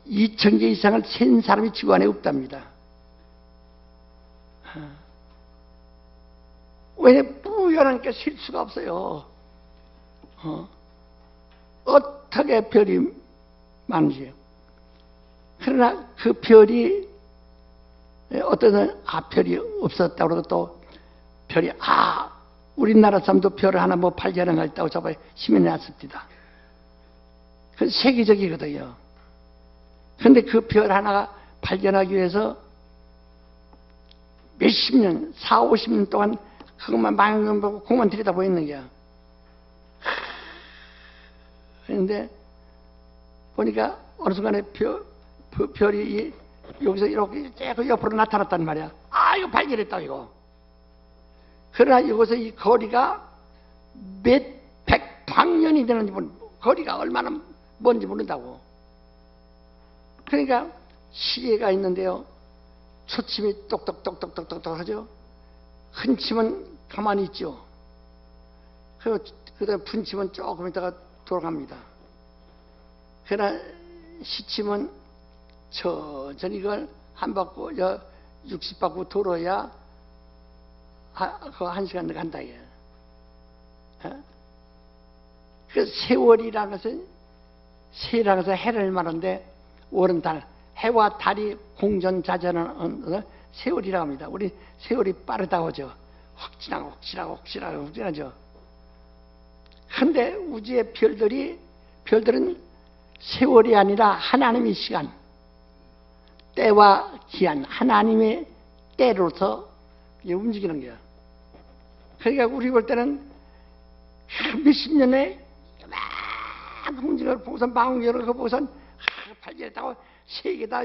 2,000개 이상을 센 사람이 지구 안에 없답니다. 왜냐 뿌연하니까 셀 수가 없어요. 어떻게 별이 많은지요. 그러나 그 별이 어떤 사람은 별이 없었다고 그러고 또 별이 우리나라 사람도 별을 하나 뭐 발견한 거 있다고 저번에 신문에 났습니다. 그 세계적이거든요. 그런데 그 별 하나가 발견하기 위해서 몇십 년, 4, 50년 동안 그것만 망한 거 보고 그것만 들여다보고 있는 거야. 그런데 보니까 어느 순간에 별이 여기서 이렇게 그 옆으로 나타났단 말이야. 이거 발견했다 이거. 그러나 여기서 이 거리가 몇 백 광년이 되는지 거리가 얼마나 먼지 모른다고. 그러니까 시계가 있는데요. 초침이 똑똑똑똑똑똑 하죠. 흔침은 가만히 있죠. 그다음에 분침은 조금 있다가 돌아갑니다. 그러나 시침은 천천히 이걸 한 바퀴 60바퀴 돌아야 그 1시간 간다. 그 세월이라는 것은 세라는 것은 해를 말하는데 월은 달, 해와 달이 공전자전하는 세월이라고 합니다. 우리 세월이 빠르다고 하죠. 확진하죠. 그런데 우주의 별들은 세월이 아니라 하나님의 시간, 때와 기한, 하나님의 때로서 움직이는 거야. 그러니까 우리 볼 때는 몇십 년에 막 움직임을 보고서 망원경을 보고서 발견했다고 세계다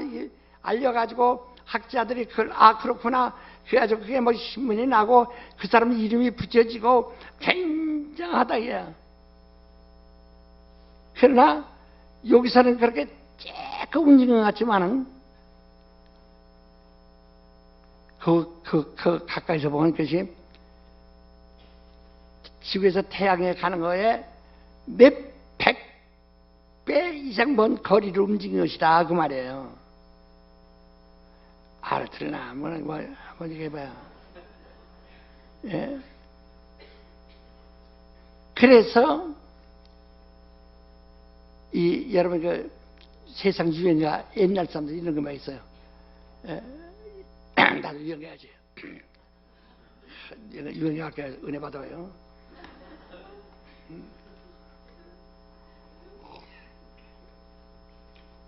알려가지고 학자들이 그걸 그렇구나 그래가지고 그게 뭐 신문이 나고 그 사람 이름이 붙여지고 굉장하다 이야. 그러나 여기서는 그렇게 쬐끔 움직이는 것 같지만은 그 가까이서 보는 것이 지구에서 태양에 가는 거에 몇백 배 이상 먼 거리를 움직이는 것이다 그 말이에요. 알아들으나 한번 얘기해봐요. 예. 그래서 여러분 세상 유행가 옛날 사람들 이런 것만 있어요. 나도 유행해야지. 유행해할게 은혜 받아요.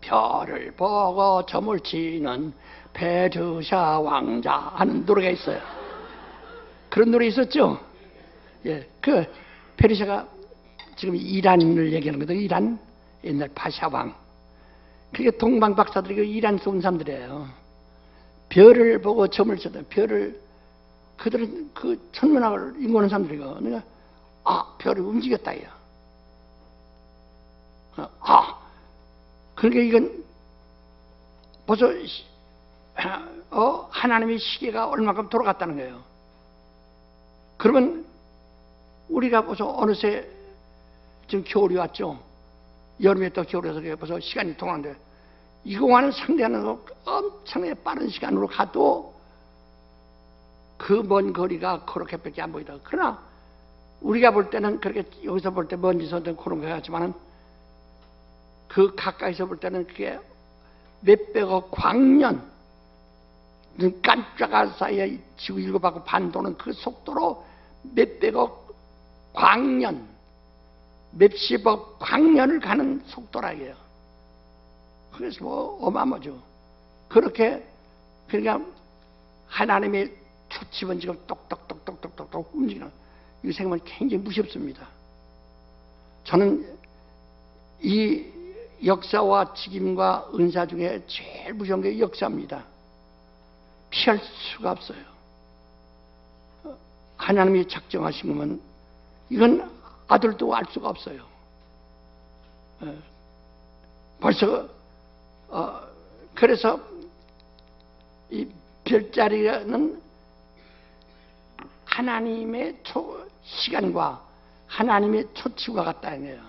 별을 보고 점을 치는 페르시아 왕자 하는 노래가 있어요. 그런 노래 있었죠? 예, 그 페르시아가 지금 이란을 얘기하는 거죠. 이란 옛날 파샤 왕. 그게 동방 박사들이 그 이란에서 온 사람들이에요. 별을 보고 점을 쳐도 별을 그들은 그 천문학을 연구하는 사람들이고 내가 별이 움직였다 이야. 그러니까 이건 벌써 하나님의 시계가 얼마큼 돌아갔다는 거예요. 그러면 우리가 벌써 어느새 지금 겨울이 왔죠. 여름에 또 겨울이 와서 벌써 시간이 통하는데 이거와는 상대하는 엄청나게 빠른 시간으로 가도 그 먼 거리가 그렇게밖에 안 보이다. 그러나 우리가 볼 때는 그렇게 여기서 볼 때 먼지서 그런 거 같지만은 그 가까이서 볼 때는 그게 몇백억 광년 눈 깜짝할 사이에 지구 일곱하고 반 도는 그 속도로 몇백억 광년 몇십억 광년을 가는 속도라 이게요. 그래서 뭐 어마어마죠. 그렇게 그러니까 하나님의 초침은 지금 똑똑똑똑똑똑 움직이는 이 생각은 굉장히 무섭습니다. 저는 이 역사와 직임과 은사 중에 제일 무서운 게 역사입니다. 피할 수가 없어요. 하나님이 작정하신 거면 이건 아들도 알 수가 없어요. 벌써 그래서 이 별자리는 하나님의 시간과 하나님의 초치와 같다는 거예요.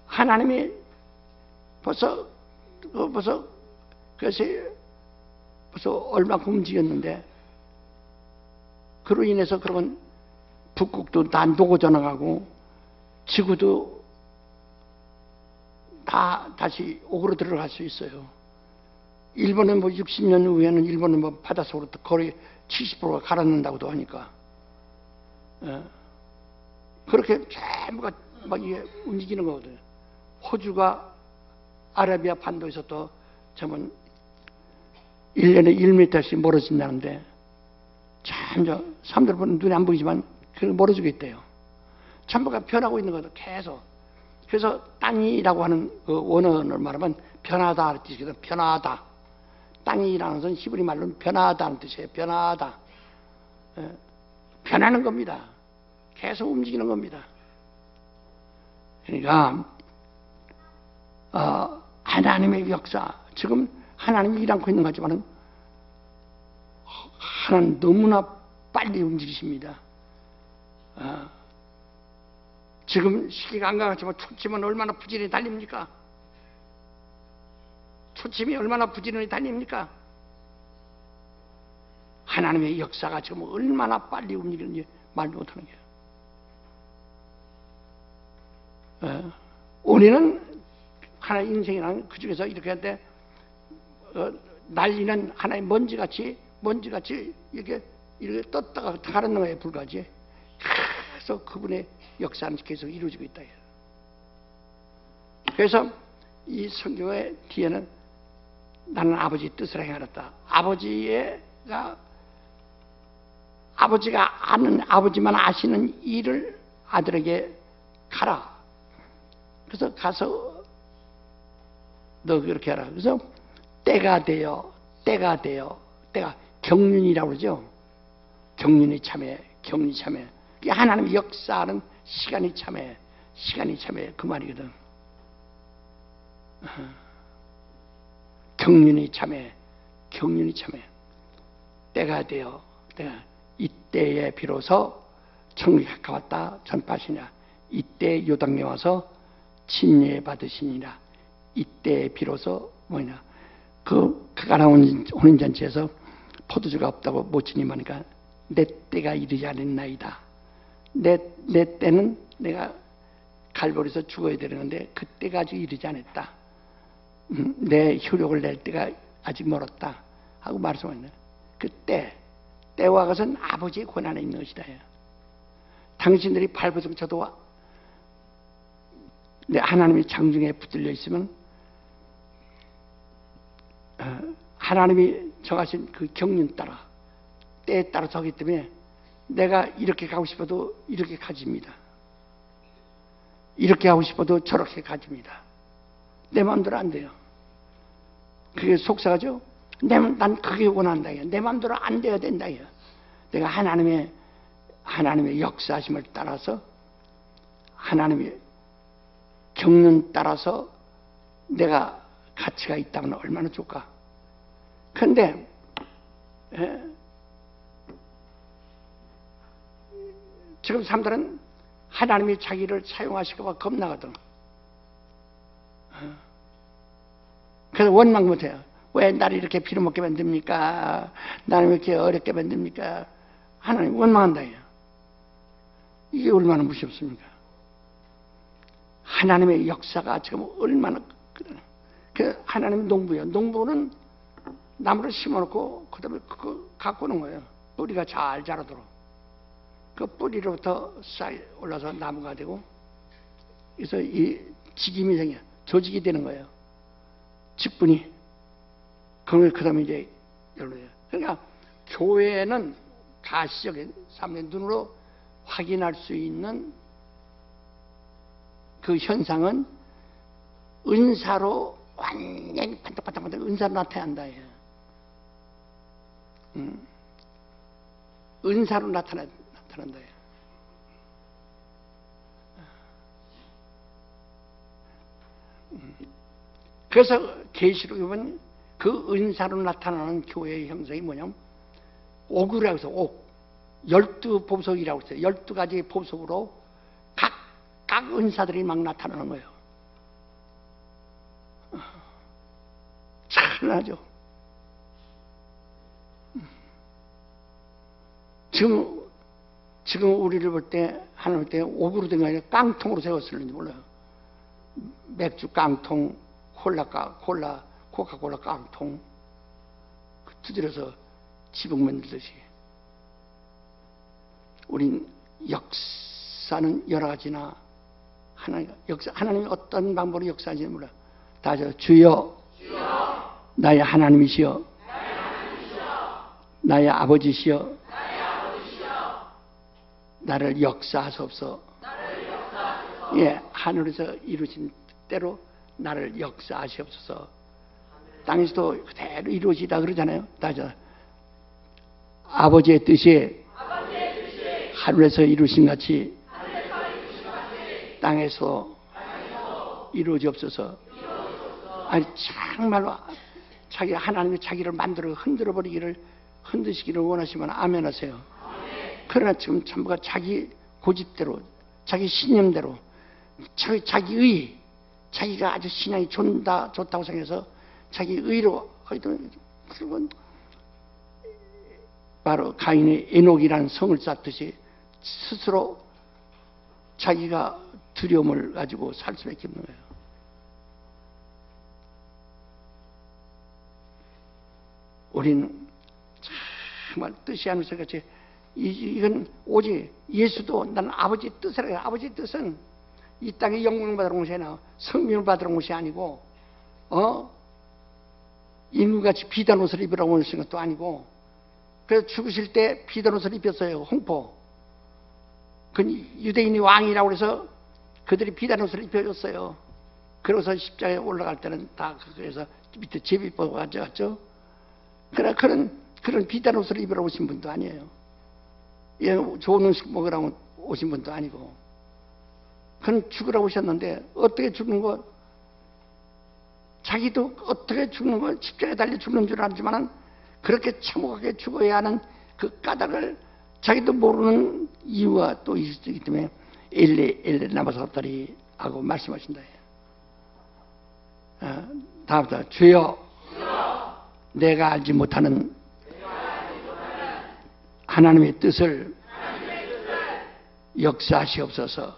하나님이 벌써 그것이 벌써 얼마큼 움직였는데 그로 인해서 그런 북극도 다 녹아져나가고 지구도 다 다시 옥으로 들어갈 수 있어요. 일본은 뭐 60년 후에는 일본은 뭐 바닷속으로 거의 70%가 가라앉는다고도 하니까 그렇게 전부가 막 이게 움직이는 거거든요. 호주가 아라비아 반도에서 또 저번 1년에 1m씩 멀어진다는데 참 저 사람들 보는 눈에 안 보이지만 그 멀어지고 있대요. 전부가 변하고 있는 거죠. 계속. 그래서 땅이라고 하는 그 원어를 말하면 변하다 뜻이거든. 변하다. 땅이라는 것은 히브리 말로는 변하다는 뜻이에요. 변하다. 변하는 겁니다. 계속 움직이는 겁니다. 그러니까 하나님의 역사 지금 하나님이 일하고 있는 거지만은 하나님 너무나 빨리 움직이십니다. 지금 시기가 안 가겠지만 초침은 얼마나 부지런히 달립니까? 초침이 얼마나 부지런히 달립니까? 하나님의 역사가 지금 얼마나 빨리 움직이는지 말도 못하는 거예요. 우리는 하나의 인생이라는 그 중에서 이렇게 할 때 날리는 하나의 먼지같이 이렇게 떴다가 가는 거에 불과하지. 그래서 그분의 역사는 계속 이루어지고 있다. 그래서 이 성경의 뒤에는 나는 아버지 뜻을 행하였다. 아버지가 아는 아버지만 아시는 일을 아들에게 가라. 그래서 가서 너 그렇게 하라. 그래서 때가 경륜이라고 그러죠. 경륜이 참해. 하나님의 역사는 시간이 참해 그 말이거든. 경륜이 참해. 때가 이때에 비로소 천국이 가까웠다 전파하시냐. 이때 요단에 와서 침례 받으시니라. 이때 비로소 뭐냐 그 가나안 혼인잔치에서 포도주가 없다고 모친이 하니까 내 때가 이르지 않았나이다. 내 때는 내가 갈보리에서 죽어야 되는데 그때가 아직 이르지 않았다. 내 효력을 낼 때가 아직 멀었다 하고 말씀하셨네. 그때 때와 것은 아버지의 권한에 있는 것이다. 당신들이 발버둥 쳐도 내 하나님의 장중에 붙들려 있으면 하나님이 정하신 그 경륜 따라 때에 따라 서기 때문에 내가 이렇게 가고 싶어도 이렇게 가집니다. 이렇게 하고 싶어도 저렇게 가집니다. 내 마음대로 안 돼요. 그게 속삭하죠? 난 그게 원한다. 내 마음대로 안 돼야 된다. 내가 하나님의 역사하심을 따라서 하나님의 경륜 따라서 내가 가치가 있다면 얼마나 좋을까. 그런데 지금 사람들은 하나님이 자기를 사용하실까 봐 겁나거든. 그래서 원망 못해요. 왜 나를 이렇게 빌어먹게 만듭니까? 나를 왜 이렇게 어렵게 만듭니까? 하나님 원망한다. 이게 얼마나 무섭습니까? 하나님의 역사가 지금 얼마나 그 하나님 농부예요. 농부는 나무를 심어놓고 그 다음에 그거 갖고 오는 거예요. 뿌리가 잘 자라도록. 그 뿌리로부터 싹 올라서 나무가 되고, 그래서 이 직임이 생겨 조직이 되는 거예요. 직분이. 그 다음에 이제 열로예요. 그러니까 교회는 가시적인 삶의 눈으로 확인할 수 있는 그 현상은 은사로 완전히 반짝반짝 은사로 나타난다. 은사로 나타난다. 그래서 계시록에 보면 그 은사로 나타나는 교회의 형성이 뭐냐면 옥이라고 해서 옥 12보석이라고 했어요. 12가지 보석으로 각 은사들이 막 나타나는 거예요. 찬란하죠. 지금 우리를 볼 때 하나님 볼 때 옥으로 된 거 아니라 깡통으로 세웠을는지 몰라요. 맥주 깡통, 콜라, 코카콜라 깡통 두드려서 지붕 만들듯이. 우린 역사는 여러 가지나 하나님이 어떤 방법으로 역사하는지 몰라. 다 주여 나의 하나님이시여 나의 아버지시여 나를 역사하소서. 예, 하늘에서 이루신 때로 나를 역사하시옵소서. 땅에서도 그대로 이루어지다 그러잖아요. 다죠. 아버지의 뜻이 하늘에서 이루신 같이 땅에서 이루어지옵소서. 아니 정말로 하나님이 자기를 만들어 흔들어 버리기를 흔드시기를 원하시면 아멘 하세요. 그러나 지금 전부가 자기 고집대로, 자기 신념대로, 자기 자기가 아주 신앙이 좋다고 생각해서 자기 의로 그건 바로 가인의 에녹이라는 성을 쌓듯이 스스로 자기가 두려움을 가지고 살 수밖에 없는 거예요. 우리는 정말 뜻이 아니면서 같이 이건 오직 예수도 나는 아버지의 뜻이라 해요. 아버지의 뜻은 이 땅에 영광 받으러 온 것이 아니라 성명을 받으러 온 것이 아니고 인구같이 비단 옷을 입으라고 오신 것도 아니고, 그래서 죽으실 때 비단 옷을 입혔어요. 홍포. 그 유대인이 왕이라고 해서 그들이 비단 옷을 입혀줬어요. 그래서 십자가에 올라갈 때는 다 그래서 밑에 제비뽑아 가져갔죠. 그러나 그런 비단 옷을 입으러 오신 분도 아니에요. 예, 좋은 음식 먹으라고 오신 분도 아니고, 그는 죽으라고 오셨는데 어떻게 죽는 거? 자기도 어떻게 죽는 걸 십자가에 달려 죽는 줄 알지만은 그렇게 참혹하게 죽어야 하는 그 까닭을 자기도 모르는 이유가 또 있기 때문에 엘레 나바사다리 하고 말씀하신다. 다음부터 주여 내가 알지 못하는 하나님의 뜻을 역사하시옵소서.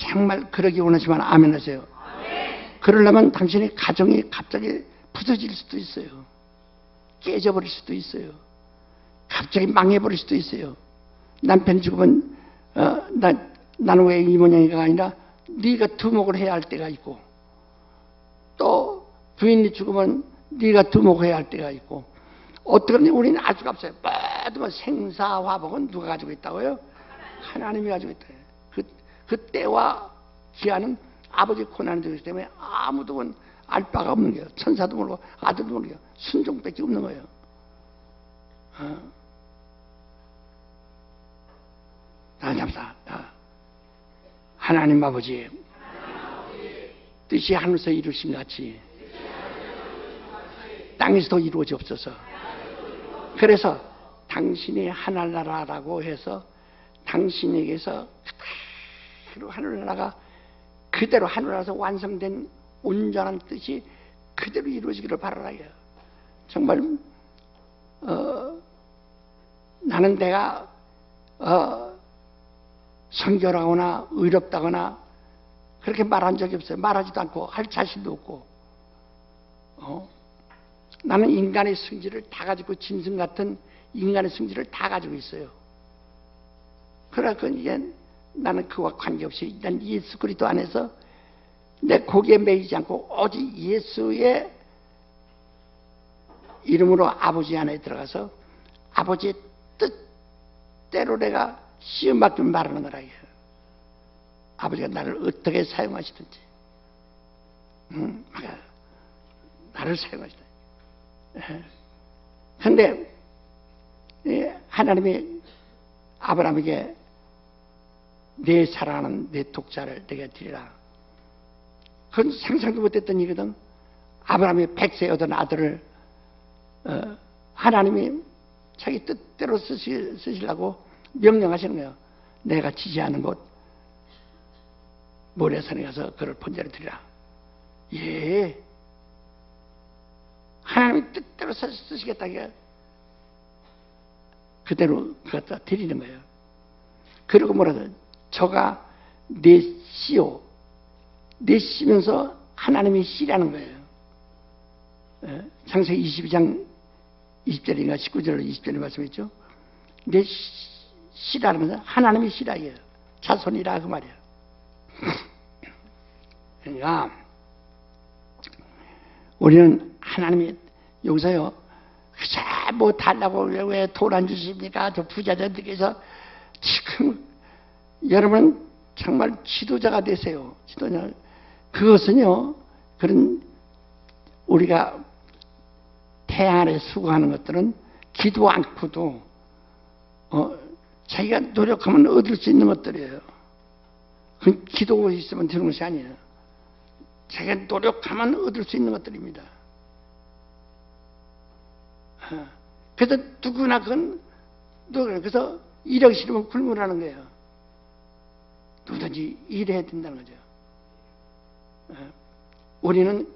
정말 그러기 원하지만 아멘 하세요. 그러려면 당신의 가정이 갑자기 부서질 수도 있어요. 깨져버릴 수도 있어요. 갑자기 망해버릴 수도 있어요. 남편이 죽으면 나는 왜 이 모양이가 아니라 네가 두목을 해야 할 때가 있고, 또 부인이 죽으면 네가 두목을 해야 할 때가 있고, 어떻게 우리는 알 수가 없어요. 모두 생사화복은 누가 가지고 있다고요? 하나님이 가지고 있다. 그 때와 기한은 아버지 고난이 되기 때문에 아무도 알 바가 없는 거예요. 천사도 모르고 아들도 모르고 순종밖에 없는 거예요. 잡사. 하나님 아버지 뜻이 하늘에서 이루심 같이 땅에서도 이루어지옵소서. 그래서 당신이 하늘나라라고 해서 당신에게서 그대로 하늘나라가 그대로 하늘나라에서 완성된 온전한 뜻이 그대로 이루어지기를 바라요. 정말 나는 내가 성결하거나 의롭다거나 그렇게 말한 적이 없어요. 말하지도 않고 할 자신도 없고 나는 인간의 성질을 다 가지고 짐승 같은 인간의 성질을 다 가지고 있어요. 그러니까 이제 나는 그와 관계없이 난 예수 그리스도 안에서 내 고기에 매이지 않고 오직 예수의 이름으로 아버지 안에 들어가서 아버지의 뜻대로 내가 시험 받기를 말하는 거라. 아버지가 나를 어떻게 사용하시든지 나를 사용하시든지. 그런데 하나님이 아브라함에게 내 사랑하는 내 독자를 내게 드리라. 그건 상상도 못했던 일이거든. 아브라함이 100세 얻은 아들을 하나님이 자기 뜻대로 쓰시려고 명령하시는 거예요. 내가 지지하는 곳 모래산에 가서 그를 번제로 드리라. 예, 하나님이 뜻대로 쓰시겠다. 그대로 그것다 드리는 거예요. 그리고 뭐라도 저가 내 씨요, 내 씨면서 하나님의 씨라는 거예요. 창세기 22장 20절인가 19절 20절에 말씀했죠. 내 씨라는 것은 하나님의 씨라예요. 자손이라 그 말이에요. 그러니까 우리는 하나님이 여기서요, 뭐 달라고 왜 돈 안 주십니까? 저 부자들께서 지금 여러분 정말 지도자가 되세요. 지도자. 그것은요, 그런 우리가 태안에 수고하는 것들은 기도 않고도 자기가 노력하면 얻을 수 있는 것들이에요. 그 기도가 있으면 되는 것이 아니에요. 자기가 노력하면 얻을 수 있는 것들입니다. 그래서 누구나 그래서 일하기 싫으면 굶으라는 거예요. 누구든지 일해야 된다는 거죠. 우리는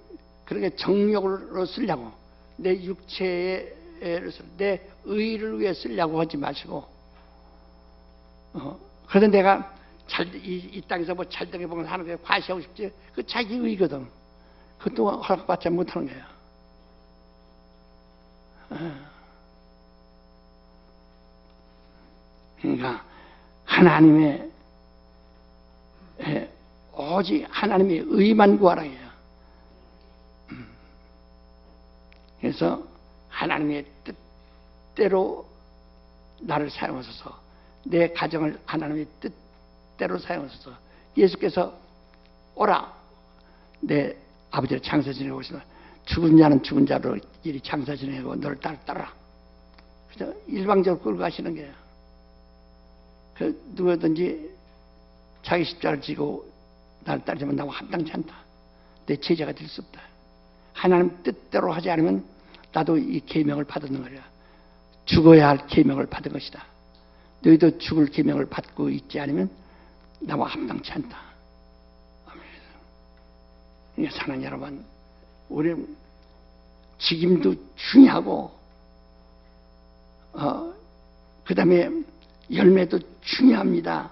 그렇게 정욕으로 쓰려고 내 육체를 내 의를 위해 쓰려고 하지 마시고 그래서 내가 이 땅에서 뭐 잘되게 보면 하는 게 과시하고 싶지 그 자기 의거든. 그것도 허락받지 못하는 거예요. 그러니까 하나님의 오직 하나님의 의만 구하라 해요. 그래서 하나님의 뜻대로 나를 사용하소서, 내 가정을 하나님의 뜻대로 사용하소서. 예수께서 오라, 내 아버지를 장사 지내고 있으나 죽은 자는 죽은 자로 이리 장사 지내고 너를 따라. 그래서 일방적으로 끌고 가시는 거예요. 그 누구든지 자기 십자가를 지고 나를 따르지만 나와 합당치 않다. 내 제자가 될 수 없다. 하나님 뜻대로 하지 않으면 나도 이 계명을 받는 거야. 죽어야 할 계명을 받은 것이다. 너희도 죽을 계명을 받고 있지 않으면 나와 합당치 않다. 아멘. 사랑하는 여러분, 우리 직임도 중요하고 그 다음에 열매도 중요합니다.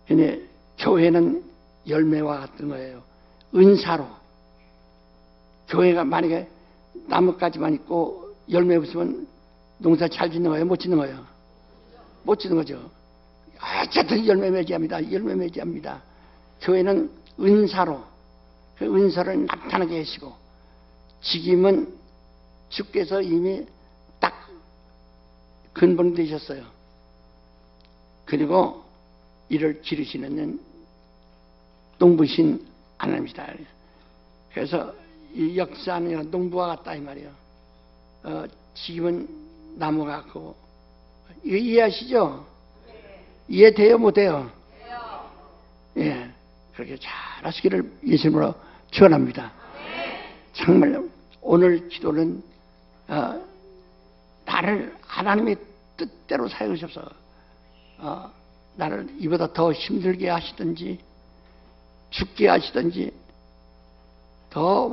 근데 교회는 열매와 같은 거예요. 은사로. 교회가 만약에 나뭇가지만 있고 열매 없으면 농사 잘 짓는 거예요? 못 짓는 거예요? 못 짓는 거죠. 어쨌든 열매 맺이합니다. 열매 맺이합니다. 교회는 은사로 그 은사를 나타나게 하시고, 직임은 주께서 이미 딱 근본 되셨어요. 그리고 이를 기르시는 농부신 하나님이다. 그래서 이 역사는 농부와 같다 이 말이에요. 직임은 나무 같고. 이거 이해하시죠? 이해돼요 못해요? 예, 그렇게 잘 하시기를 예수님으로 축원합니다. 정말 오늘 기도는 나를 하나님의 뜻대로 사용하셔서 나를 이보다 더 힘들게 하시든지 죽게 하시든지 더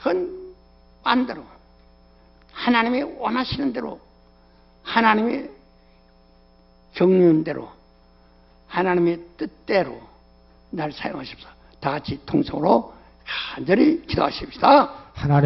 헌 반대로 하나님이 원하시는 대로, 하나님이 경륜 대로, 하나님의 뜻대로 날 사용하십시오. 다 같이 통성으로 간절히 기도하십시다. 하나님